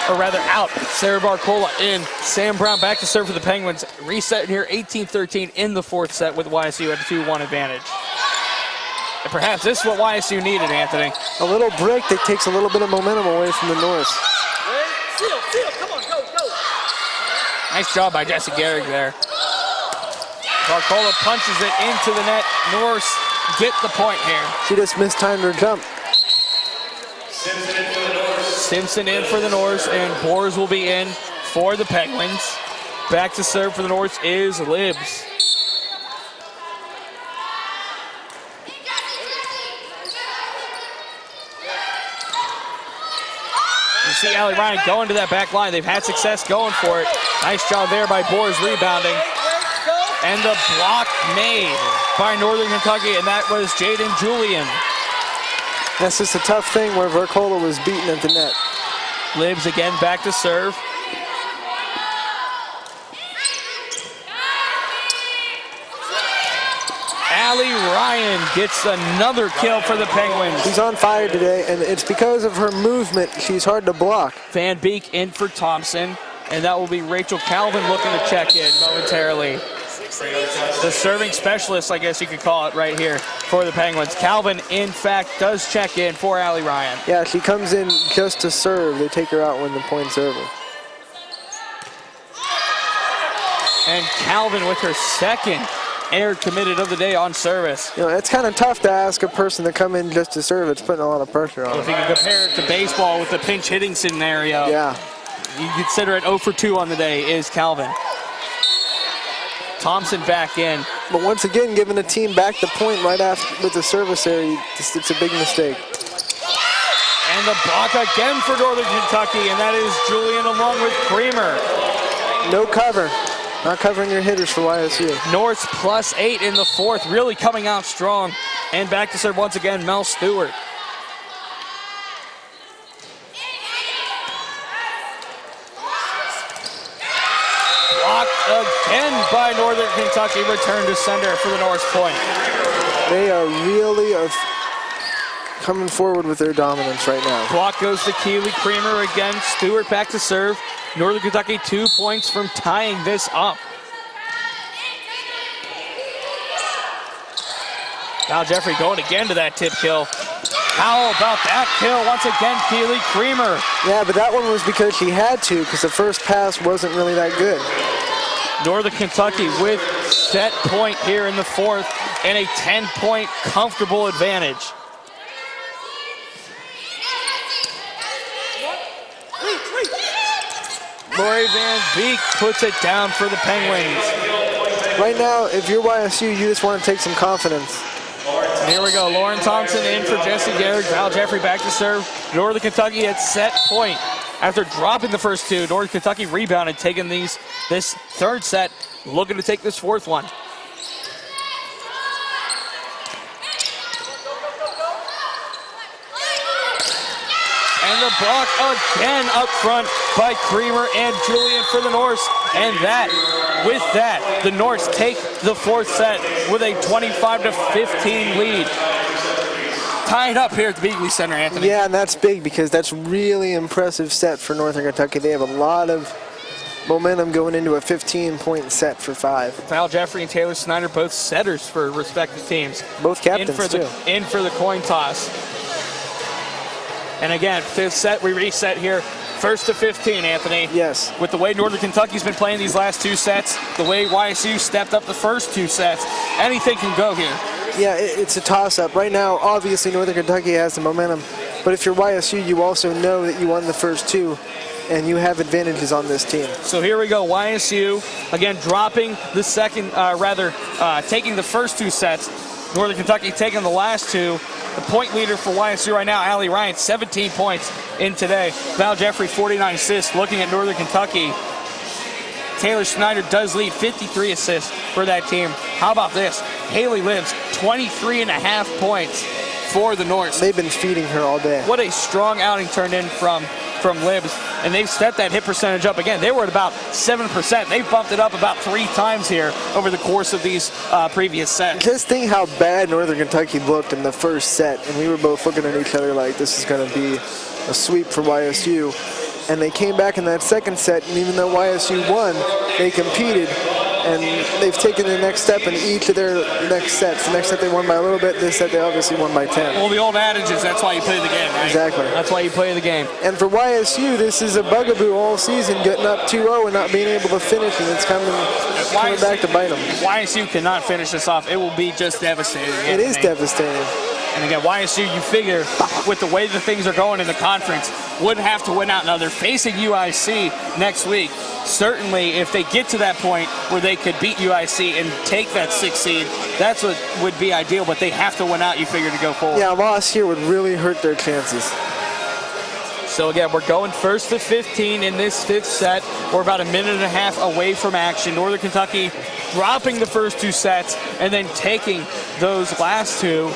or rather out. Sarah Barcola in. Sam Brown back to serve for the Penguins. Reset here, 18-13 in the fourth set with YSU at a 2-1 advantage. And perhaps this is what YSU needed, Anthony. A little break that takes a little bit of momentum away from the Norse. Seal, come on, go. Nice job by Jesse Gehrig there. Barcola punches it into the net. Norse get the point here. She just mistimed her jump. Simpson in for the Norse, and Boers will be in for the Penguins. Back to serve for the Norse is Libs. You see Allie Ryan going to that back line. They've had success going for it. Nice job there by Boers rebounding. And the block made by Northern Kentucky, and that was Jaden Julian. That's just a tough thing where Barcola was beaten at the net. Libs again back to serve. Allie Ryan gets another kill for the Penguins. She's on fire today, and it's because of her movement. She's hard to block. Van Beek in for Thompson, and that will be Rachel Calvin looking to check in momentarily. The serving specialist, I guess you could call it right here for the Penguins. Calvin, in fact, does check in for Allie Ryan. Yeah, she comes in just to serve. They take her out when the point's over. And Calvin with her second air committed of the day on service. You know, it's kind of tough to ask a person to come in just to serve. It's putting a lot of pressure on Well, them. if you can compare it to baseball with the pinch hitting scenario, Yeah. you consider it 0 for 2 on the day is Calvin. Thompson back in. But once again, giving the team back the point right after with the service area, it's a big mistake. And the block again for Northern Kentucky, and that is Julian along with Creamer. No cover. Not covering your hitters for YSU. Norse +8 in the fourth, really coming out strong. And back to serve once again, Mel Stewart. Blocked again by Northern Kentucky, return to sender for the Norse point. They are really coming forward with their dominance right now. Block goes to Keely Creamer again. Stewart back to serve. Northern Kentucky 2 points from tying this up. Now Jeffrey going again to that tip kill. How about that kill? Once again, Keely Creamer. Yeah, but that one was because she had to, because the first pass wasn't really that good. Northern Kentucky with set point here in the fourth and a 10-point comfortable advantage. Lori Van Beek puts it down for the Penguins. Right now, if you're YSU, you just want to take some confidence. And here we go, Lauren Thompson in for Jesse Gehrig. Val Jeffrey back to serve. Northern Kentucky at set point. After dropping the first two, Northern Kentucky rebounded, taking this third set, looking to take this fourth one. And the block again up front by Creamer and Julian for the Norse. And with that, the Norse take the fourth set with a 25-15 lead. Tied up here at the Bigley Center, Anthony. Yeah, and that's big because that's really impressive set for Northern Kentucky. They have a lot of momentum going into a 15-point set for 5. Val Jeffrey and Taylor Snyder both setters for respective teams. Both captains, in for the coin toss. And again, fifth set, we reset here. First to 15, Anthony. Yes. With the way Northern Kentucky's been playing these last two sets, the way YSU stepped up the first two sets, anything can go here. Yeah, it's a toss-up. Right now, obviously, Northern Kentucky has the momentum. But if you're YSU, you also know that you won the first two, and you have advantages on this team. So here we go, YSU, again, dropping the second, taking the first two sets. Northern Kentucky taking the last two. The point leader for YSU right now, Allie Ryan, 17 points in today. Val Jeffrey, 49 assists. Looking at Northern Kentucky, Taylor Snyder does lead, 53 assists for that team. How about this? Haley Libbs, 23.5 points for the Norse. They've been feeding her all day. What a strong outing turned in from Libbs, and they've set that hit percentage up again. They were at about 7%. They've bumped it up about 3 times here over the course of these previous sets. Just think how bad Northern Kentucky looked in the first set, and we were both looking at each other like this is going to be a sweep for YSU. And they came back in that second set, and even though YSU won, they competed, and they've taken the next step in each of their next sets. The next set they won by a little bit, this set they obviously won by 10. Well, the old adage is that's why you play the game, right? Exactly. That's why you play the game. And for YSU, this is a bugaboo all season, getting up 2-0 and not being able to finish, and it's coming back to bite them. If YSU cannot finish this off, it will be just devastating. It is devastating. And again, YSU, you figure, with the way the things are going in the conference, wouldn't have to win out. Now, they're facing UIC next week. Certainly, if they get to that point where they could beat UIC and take that 6th seed, that's what would be ideal, but they have to win out, you figure, to go forward. Yeah, a loss here would really hurt their chances. So again, we're going 1st to 15 in this 5th set. We're about a minute and a half away from action. Northern Kentucky dropping the first 2 sets and then taking those last 2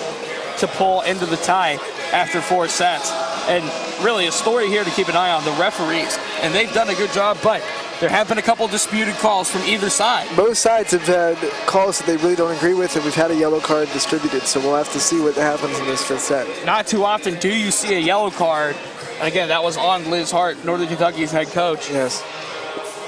to pull into the tie after 4 sets. And really a story here to keep an eye on, the referees. And they've done a good job, but there have been a couple disputed calls from either side. Both sides have had calls that they really don't agree with, and we've had a yellow card distributed, so we'll have to see what happens in this 5th set. Not too often do you see a yellow card. And again, that was on Liz Hart, Northern Kentucky's head coach. Yes.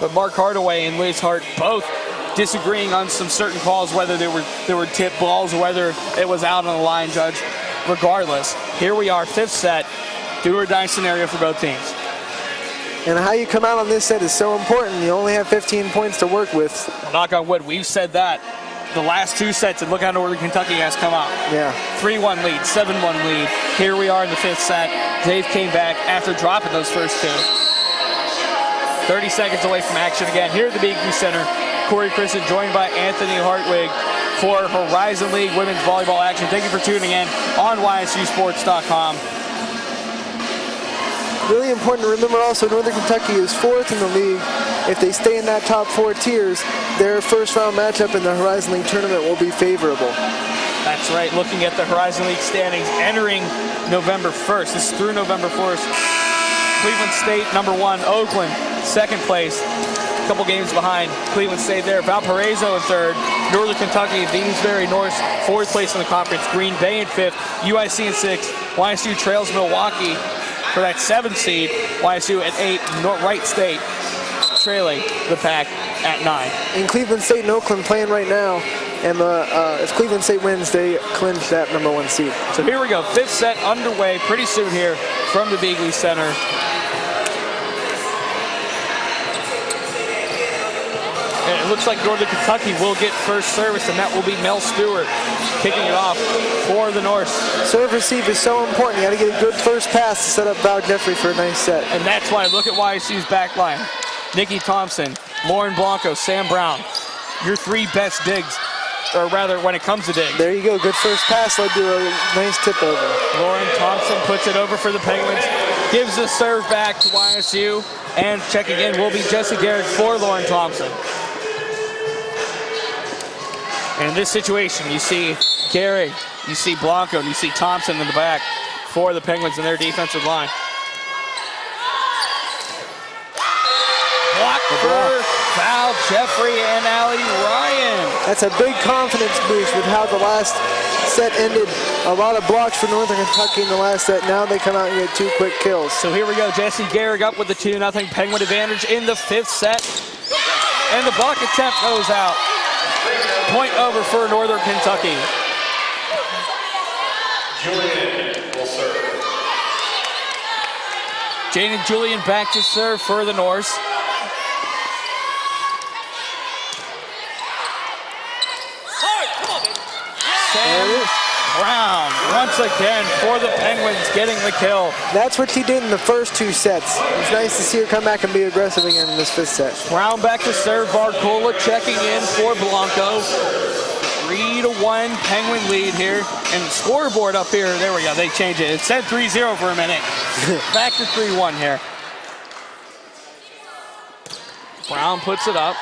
But Mark Hardaway and Liz Hart both disagreeing on some certain calls, whether there were tip balls or whether it was out on the line, judge. Regardless, here we are, 5th set, do or die scenario for both teams. And how you come out on this set is so important. You only have 15 points to work with. Well, knock on wood, we've said that the last 2 sets, and look how Northern Kentucky has come out. Yeah. 3-1 lead, 7-1 lead. Here we are in the 5th set. Dave came back after dropping those first 2. 30 seconds away from action again. Here at the Beakley Center, Corey Christen joined by Anthony Hartwig for Horizon League Women's Volleyball action. Thank you for tuning in on YSUsports.com. Really important to remember also, Northern Kentucky is 4th in the league. If they stay in that top 4 tiers, their first round matchup in the Horizon League tournament will be favorable. That's right, looking at the Horizon League standings entering November 1st. This is through November 1st. Cleveland State, number 1. Oakland, 2nd place. A couple games behind Cleveland State there. Valparaiso in 3rd. Northern Kentucky, Deansbury Norse, 4th place in the conference. Green Bay in 5th. UIC in 6th. YSU trails Milwaukee for that 7th seed. YSU at 8. Wright State trailing the pack at 9. And Cleveland State and Oakland playing right now. And if Cleveland State wins, they clinch that number 1 seed. So here we go, 5th set underway pretty soon here from the Beakley Center. And it looks like Northern Kentucky will get first service, and that will be Mel Stewart kicking it off for the Norse. Serve receive is so important. You got to get a good first pass to set up Val Jeffrey for a nice set. And that's why, look at YSU's back line. Nikki Thompson, Lauren Blanco, Sam Brown. Your 3 best digs, or rather when it comes to digs. There you go, good first pass led to a nice tip over. Lauren Thompson puts it over for the Penguins, gives the serve back to YSU, and checking in will be Jesse Garrett for Lauren Thompson. And in this situation, you see Gehrig, you see Blanco, and you see Thompson in the back for the Penguins in their defensive line. Block for Val Jeffrey and Allie Ryan. That's a big confidence boost with how the last set ended. A lot of blocks for Northern Kentucky in the last set. Now they come out and get 2 quick kills. So here we go, Jesse Gehrig up with the 2-0 Penguin advantage in the 5th set. And the block attempt goes out. Point over for Northern Kentucky. Julian will serve. Jaden Julian back to serve for the Norse. Sam Brown once again for the Penguins getting the kill. That's what she did in the first 2 sets. It's nice to see her come back and be aggressive again in this 5th set. Brown back to serve. Varcola checking in for Blanco. 3-1 Penguin lead here And the scoreboard up here, there we go, they changed it. It said 3-0 for a minute. Back to 3-1 here. Brown puts it up.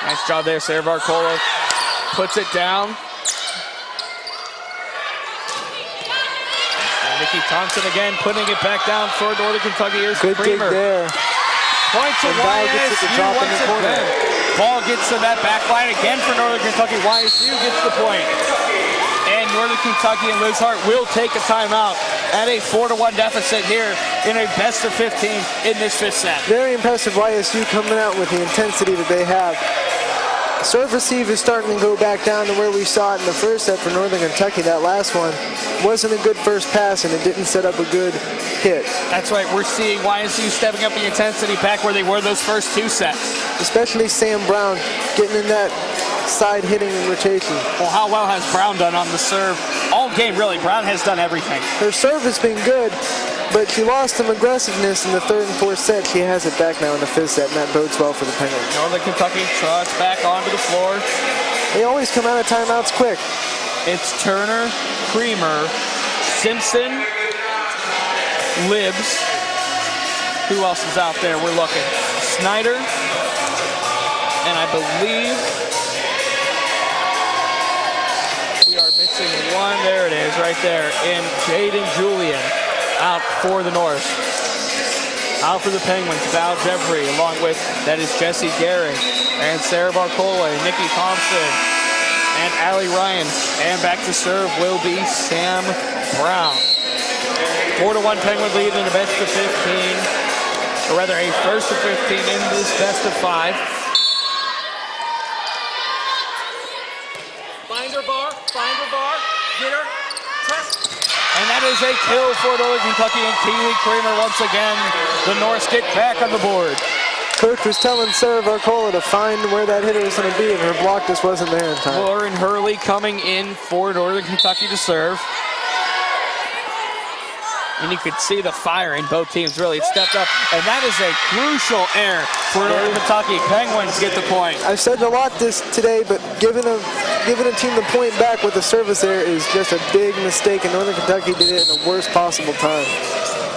Nice job there, Sarah Varcola puts it down. And Nikki Thompson again putting it back down for Northern Kentucky. Here's Good dig Creamer. there. Point to And Ball gets it to YSU drop in once the corner. again. Ball gets to that back line again for Northern Kentucky. YSU gets the point. And Northern Kentucky and Liz Hart will take a timeout at a 4-1 deficit here in a best of 15 in this fifth set. Very impressive YSU coming out with the intensity that they have. Serve receive is starting to go back down to where we saw it in the first set for Northern Kentucky. That last one wasn't a good first pass and it didn't set up a good hit. That's right, we're seeing YSU stepping up the intensity back where they were those first two sets. Especially Sam Brown getting in that side hitting rotation. Well, how well has Brown done on the serve? All game, really. Brown has done everything. Her serve has been good, but she lost some aggressiveness in the third and fourth set. She has it back now in the fifth set, and that bodes well for the Penguins. Northern Kentucky trots back onto the floor. They always come out of timeouts quick. It's Turner, Creamer, Simpson, Libbs. Who else is out there? We're looking. Snyder, and I believe we are missing one. There it is, right there. And Jaden Julian out for the Norse. Out for the Penguins, Val Jeffrey, along with, that is Jessie Gehrig, and Sarah Barcola, and Nikki Thompson, and Allie Ryan. And back to serve will be Sam Brown. 4-1 Penguin lead in the best of 15, or rather a first of 15 in this best of 5. Find her bar, get her, test. And that is a kill for Northern Kentucky and Keely Creamer once again. The Norse get back on the board. Coach was telling Sarah Varcola to find where that hitter was going to be, and her block just wasn't there in time. Lauren Hurley coming in for Northern Kentucky to serve. And you could see the fire in both teams really stepped up. And that is a crucial error for Northern Kentucky. Penguins get the point. I've said a lot this today, but giving a team the point back with the service there is just a big mistake, and Northern Kentucky did it in the worst possible time.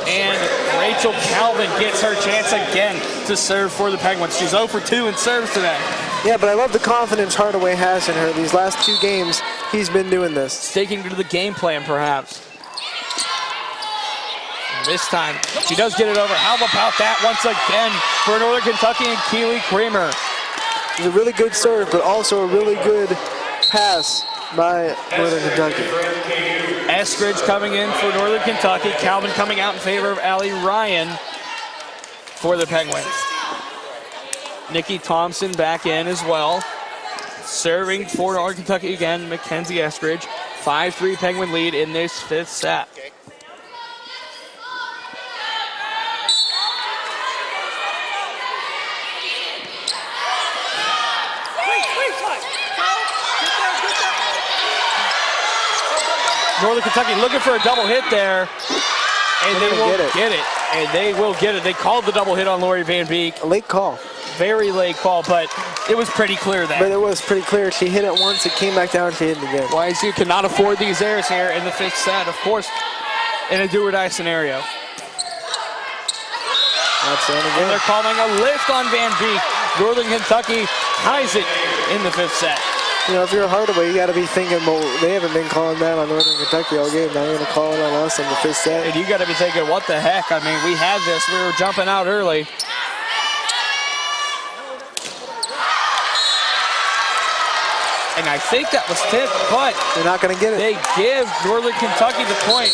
And Rachel Calvin gets her chance again to serve for the Penguins. She's 0 for 2 in serves today. Yeah, but I love the confidence Hardaway has in her. These last 2 games, he's been doing this. Sticking to the game plan, perhaps. And this time, she does get it over. How about that once again for Northern Kentucky and Keely Creamer. It's a really good serve, but also a really good pass by Northern Kentucky. Eskridge coming in for Northern Kentucky. Calvin coming out in favor of Allie Ryan for the Penguins. Nikki Thompson back in as well. Serving for Northern Kentucky again, Mackenzie Eskridge. 5-3 Penguin lead in this fifth set. Northern Kentucky looking for a double hit there, and they will get it. And they will get it. They called the double hit on Lori Van Beek. A late call. Very late call, but it was pretty clear there. But it was pretty clear. She hit it once, it came back down, she hit it again. YSU cannot afford these errors here in the fifth set, of course, in a do-or-die scenario. That's it And again. they're calling a lift on Van Beek. Northern Kentucky ties it in the fifth set. You know, if you're Hardaway, you got to be thinking, well, they haven't been calling that on Northern Kentucky all game. Now you're going to call it on us in the fifth set. And you got to be thinking, what the heck? I mean, we had this. We were jumping out early. And I think that was tipped, but They're not going to get it. they give Northern Kentucky the point.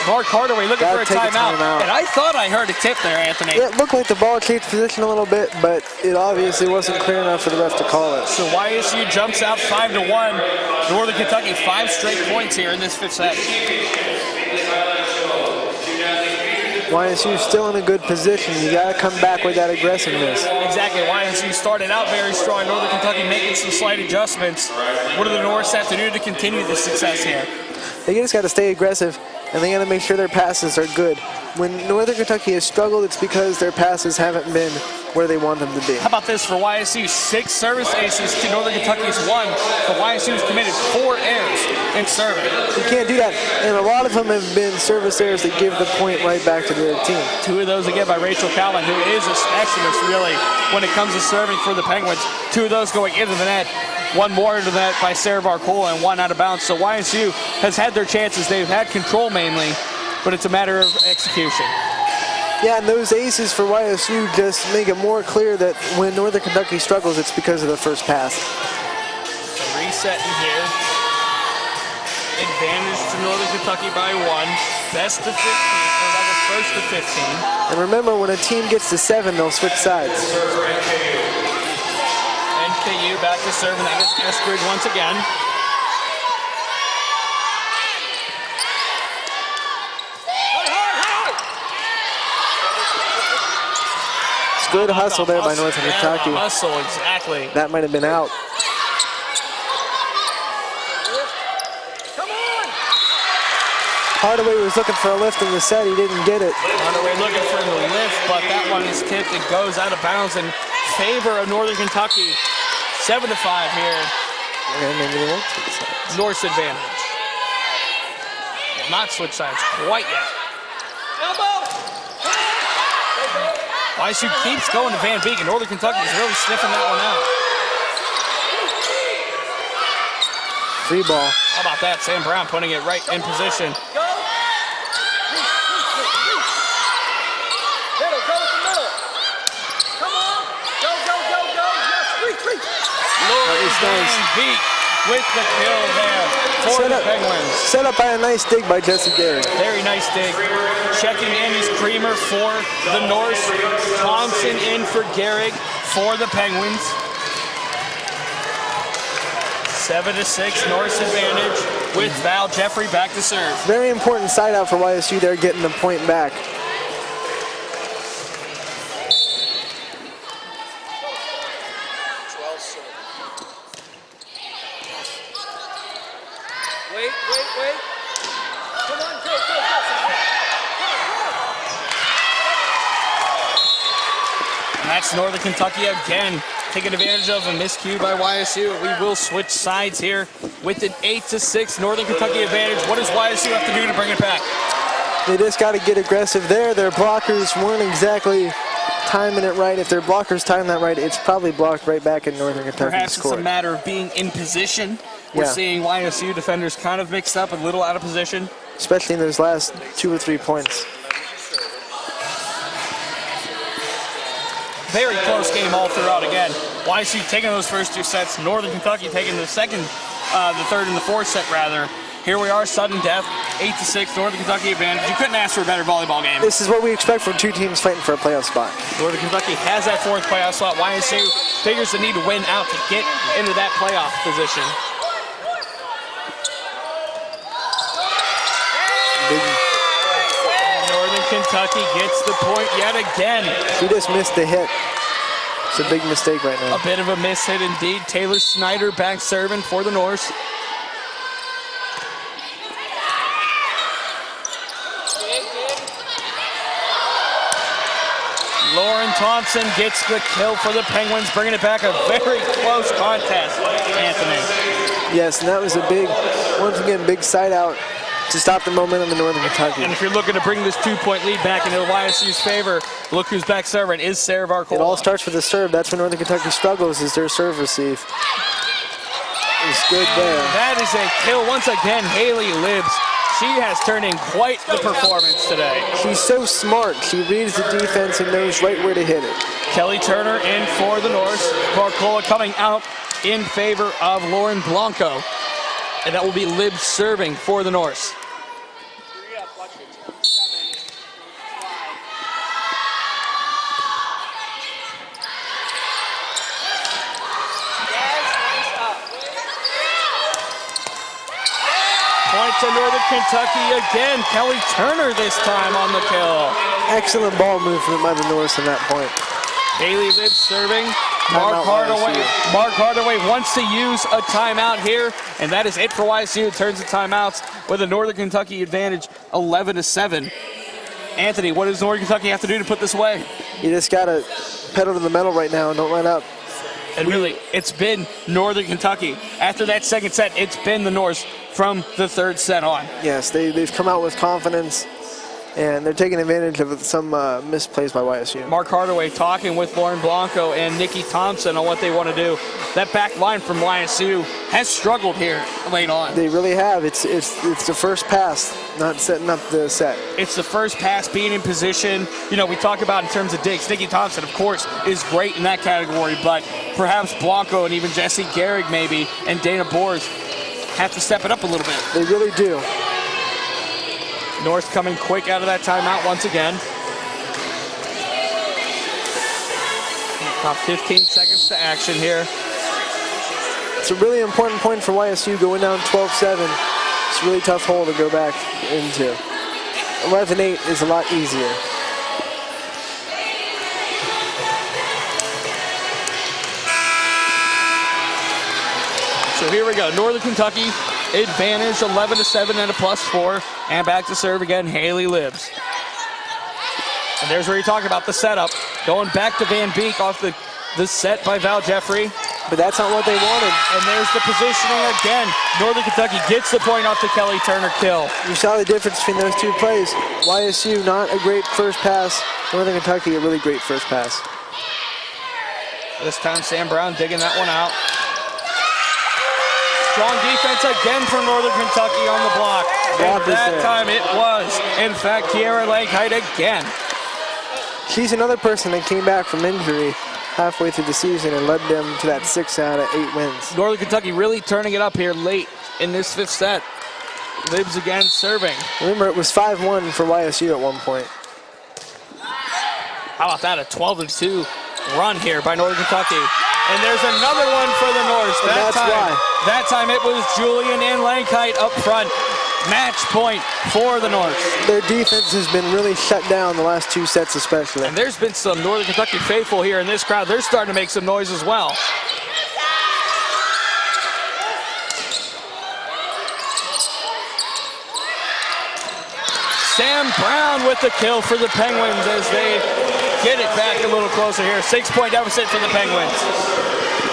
Mark Hardaway looking for a timeout. And I thought I heard a tip there, Anthony. It looked like the ball changed position a little bit, but it obviously wasn't clear enough for the ref to call it. So YSU jumps out 5-1. Northern Kentucky 5 straight points here in this fifth set. YSU still in a good position. You got to come back with that aggressiveness. Exactly. YSU started out very strong. Northern Kentucky making some slight adjustments. What do the Norse have to do to continue this success here? They just got to stay aggressive, and they got to make sure their passes are good. When Northern Kentucky has struggled, it's because their passes haven't been where they want them to be. How about this for YSU? 6 service aces to Northern Kentucky's 1. But YSU's committed 4 errors in serving. You can't do that. And a lot of them have been service errors that give the point right back to the other team. 2 of those again by Rachel Calvin, who is a specialist really when it comes to serving for the Penguins. 2 of those going into the net. 1 more into the net by Sarah Varcola and 1 out of bounds. So YSU has had their chances. They've had control mainly, but it's a matter of execution. Yeah, and those aces for YSU just make it more clear that when Northern Kentucky struggles, it's because of the first pass. So resetting here. Advantage to Northern Kentucky by 1. Best to 15, or that was first to 15. And remember, when a team gets to 7, they'll switch sides. NKU back to serve, and that is Eskridge once again. Good hustle there by Northern Kentucky. Hustle, exactly. That might have been out. Come on! Hardaway was looking for a lift in the set. He didn't get it. Hardaway looking for the lift, but that one is tipped. It goes out of bounds in favor of Northern Kentucky. 7-5 here. And maybe they won't switch sides. Norse advantage. Not switch sides quite yet. Elbow! YSU keeps going to Van Beek, and Northern Kentucky is really sniffing that one out. Free ball. How about that? Sam Brown putting it right in position. Go! Middle, go with the middle. Come on! Go, go, go, go! Yes, reach! Lori was nice. Van Beek with the kill there for the Penguins. Set up by a nice dig by Jesse Garrett. Very nice dig. Checking in is Creamer for the Norse. Thompson in for Gehrig for the Penguins. 7-6 Norse advantage with Val Jeffrey back to serve. Very important side out for YSU. They're getting the point back. Wait. Come on, go. And that's Northern Kentucky again, taking advantage of a miscue by YSU. We will switch sides here with an 8-6 Northern Kentucky advantage. What does YSU have to do to bring it back? They just got to get aggressive there. Their blockers weren't exactly timing it right. If their blockers time that right, it's probably blocked right back in Northern Kentucky's Perhaps it's court. a matter of being in position. We're seeing YSU defenders kind of mixed up, a little out of position. Especially in those last 2 or 3 points. Very close game all throughout again. YSU taking those first 2 sets. Northern Kentucky taking the third and the fourth set rather. Here we are, sudden death, 8-6, Northern Kentucky advantage. You couldn't ask for a better volleyball game. This is what we expect from 2 teams fighting for a playoff spot. Northern Kentucky has that 4th playoff spot. YSU figures the need to win out to get into that playoff position. Northern Kentucky gets the point yet again. She just missed the hit. It's a big mistake right now. A bit of a miss hit indeed. Taylor Snyder back serving for the Norse. Lauren Thompson gets the kill for the Penguins, bringing it back. A very close contest, Anthony. Yes, and that was a big, once again, big side out to stop the momentum in Northern Kentucky. And if you're looking to bring this 2-point lead back into YSU's favor, look who's back serving. Is Sarah Varcola. It all starts with the serve. That's when Northern Kentucky struggles, is their serve receive. It's good there. That is a kill once again. Haley Libbs. She has turned in quite the performance today. She's so smart. She reads the defense and knows right where to hit it. Kelly Turner in for the Norse. Varcola coming out in favor of Lauren Blanco. And that will be Libbs serving for the Norse. Point to Northern Kentucky again. Kelly Turner this time on the kill. Excellent ball movement by the Norse in that point. Haley Libbs serving. Mark Hardaway wants to use a timeout here, and that is it for YSU. It turns the timeouts with a Northern Kentucky advantage, 11-7. Anthony, what does Northern Kentucky have to do to put this away? You just got to pedal to the metal right now and don't let up. And really, it's been Northern Kentucky. After that second set, it's been the Norse from the third set on. Yes, they've come out with confidence, and they're taking advantage of some misplays by YSU. Mark Hardaway talking with Lauren Blanco and Nikki Thompson on what they want to do. That back line from YSU has struggled here late on. They really have. It's the first pass, not setting up the set. It's the first pass, being in position. You know, we talk about in terms of digs. Nikki Thompson, of course, is great in that category, but perhaps Blanco and even Jessie Gehrig maybe and Dana Boers have to step it up a little bit. They really do. Norse coming quick out of that timeout once again. About 15 seconds to action here. It's a really important point for YSU going down 12-7. It's a really tough hole to go back into. 11-8 is a lot easier. So here we go. Northern Kentucky advantage 11-7 and a +4. And back to serve again, Haley Libbs. And there's where you talk about the setup. Going back to Van Beek off the set by Val Jeffrey. But that's not what they wanted. And there's the positioning again. Northern Kentucky gets the point off the Kelly Turner kill. You saw the difference between those two plays. YSU, not a great first pass. Northern Kentucky, a really great first pass. This time Sam Brown digging that one out. Strong defense again from Northern Kentucky on the block. And that time it was, in fact, Kiera Lankheit again. She's another person that came back from injury halfway through the season and led them to that 6 out of 8 wins. Northern Kentucky really turning it up here late in this fifth set. Libbs again serving. Remember, it was 5-1 for YSU at one point. How about that, a 12-2 run here by Northern Kentucky. And there's another one for the Norse. That time it was Julian and Lankheit up front. Match point for the Norse. Their defense has been really shut down the last 2 sets especially. And there's been some Northern Kentucky faithful here in this crowd. They're starting to make some noise as well. Sam Brown with the kill for the Penguins as they get it back a little closer here. 6-point deficit for the Penguins.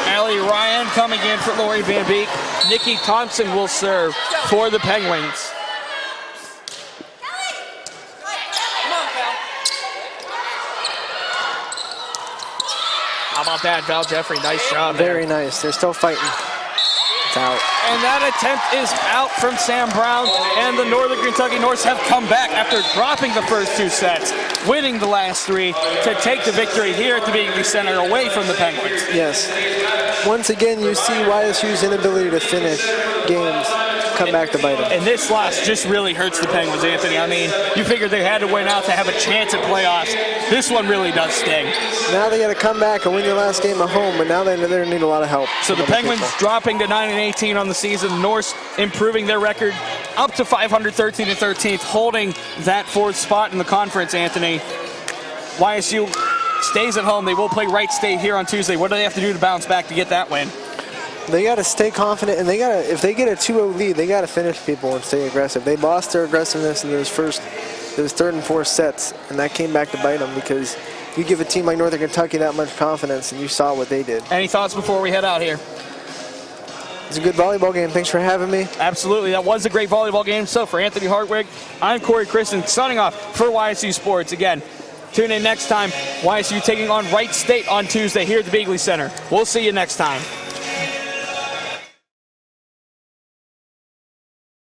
Allie Ryan coming in for Lori Van Beek. Nikki Thompson will serve for the Penguins. How about that, Val Jeffrey? Nice job there. Very nice. They're still fighting. It's out. And that attempt is out from Sam Brown, and the Northern Kentucky Norse have come back after dropping the first 2 sets, winning the last 3 to take the victory here at the Beagley Center away from the Penguins. Yes. Once again, you see YSU's inability to finish games come back to bite them. And this loss just really hurts the Penguins, Anthony. I mean, you figured they had to win out to have a chance at playoffs. This one really does sting. Now they got to come back and win their last game at home, but now they need a lot of help. So the Penguins dropping to 9-18 on the season. Norse improving their record up to 513 and 13th, holding that 4th spot in the conference, Anthony. YSU stays at home. They will play Wright State here on Tuesday. What do they have to do to bounce back to get that win? They got to stay confident, and if they get a 2-0 lead, they got to finish people and stay aggressive. They lost their aggressiveness in those 3rd and 4th sets, and that came back to bite them because you give a team like Northern Kentucky that much confidence, and you saw what they did. Any thoughts before we head out here? It's a good volleyball game. Thanks for having me. Absolutely. That was a great volleyball game. So for Anthony Hartwig, I'm Corey Christen signing off for YSU Sports. Again, tune in next time. YSU taking on Wright State on Tuesday here at the Beagley Center. We'll see you next time.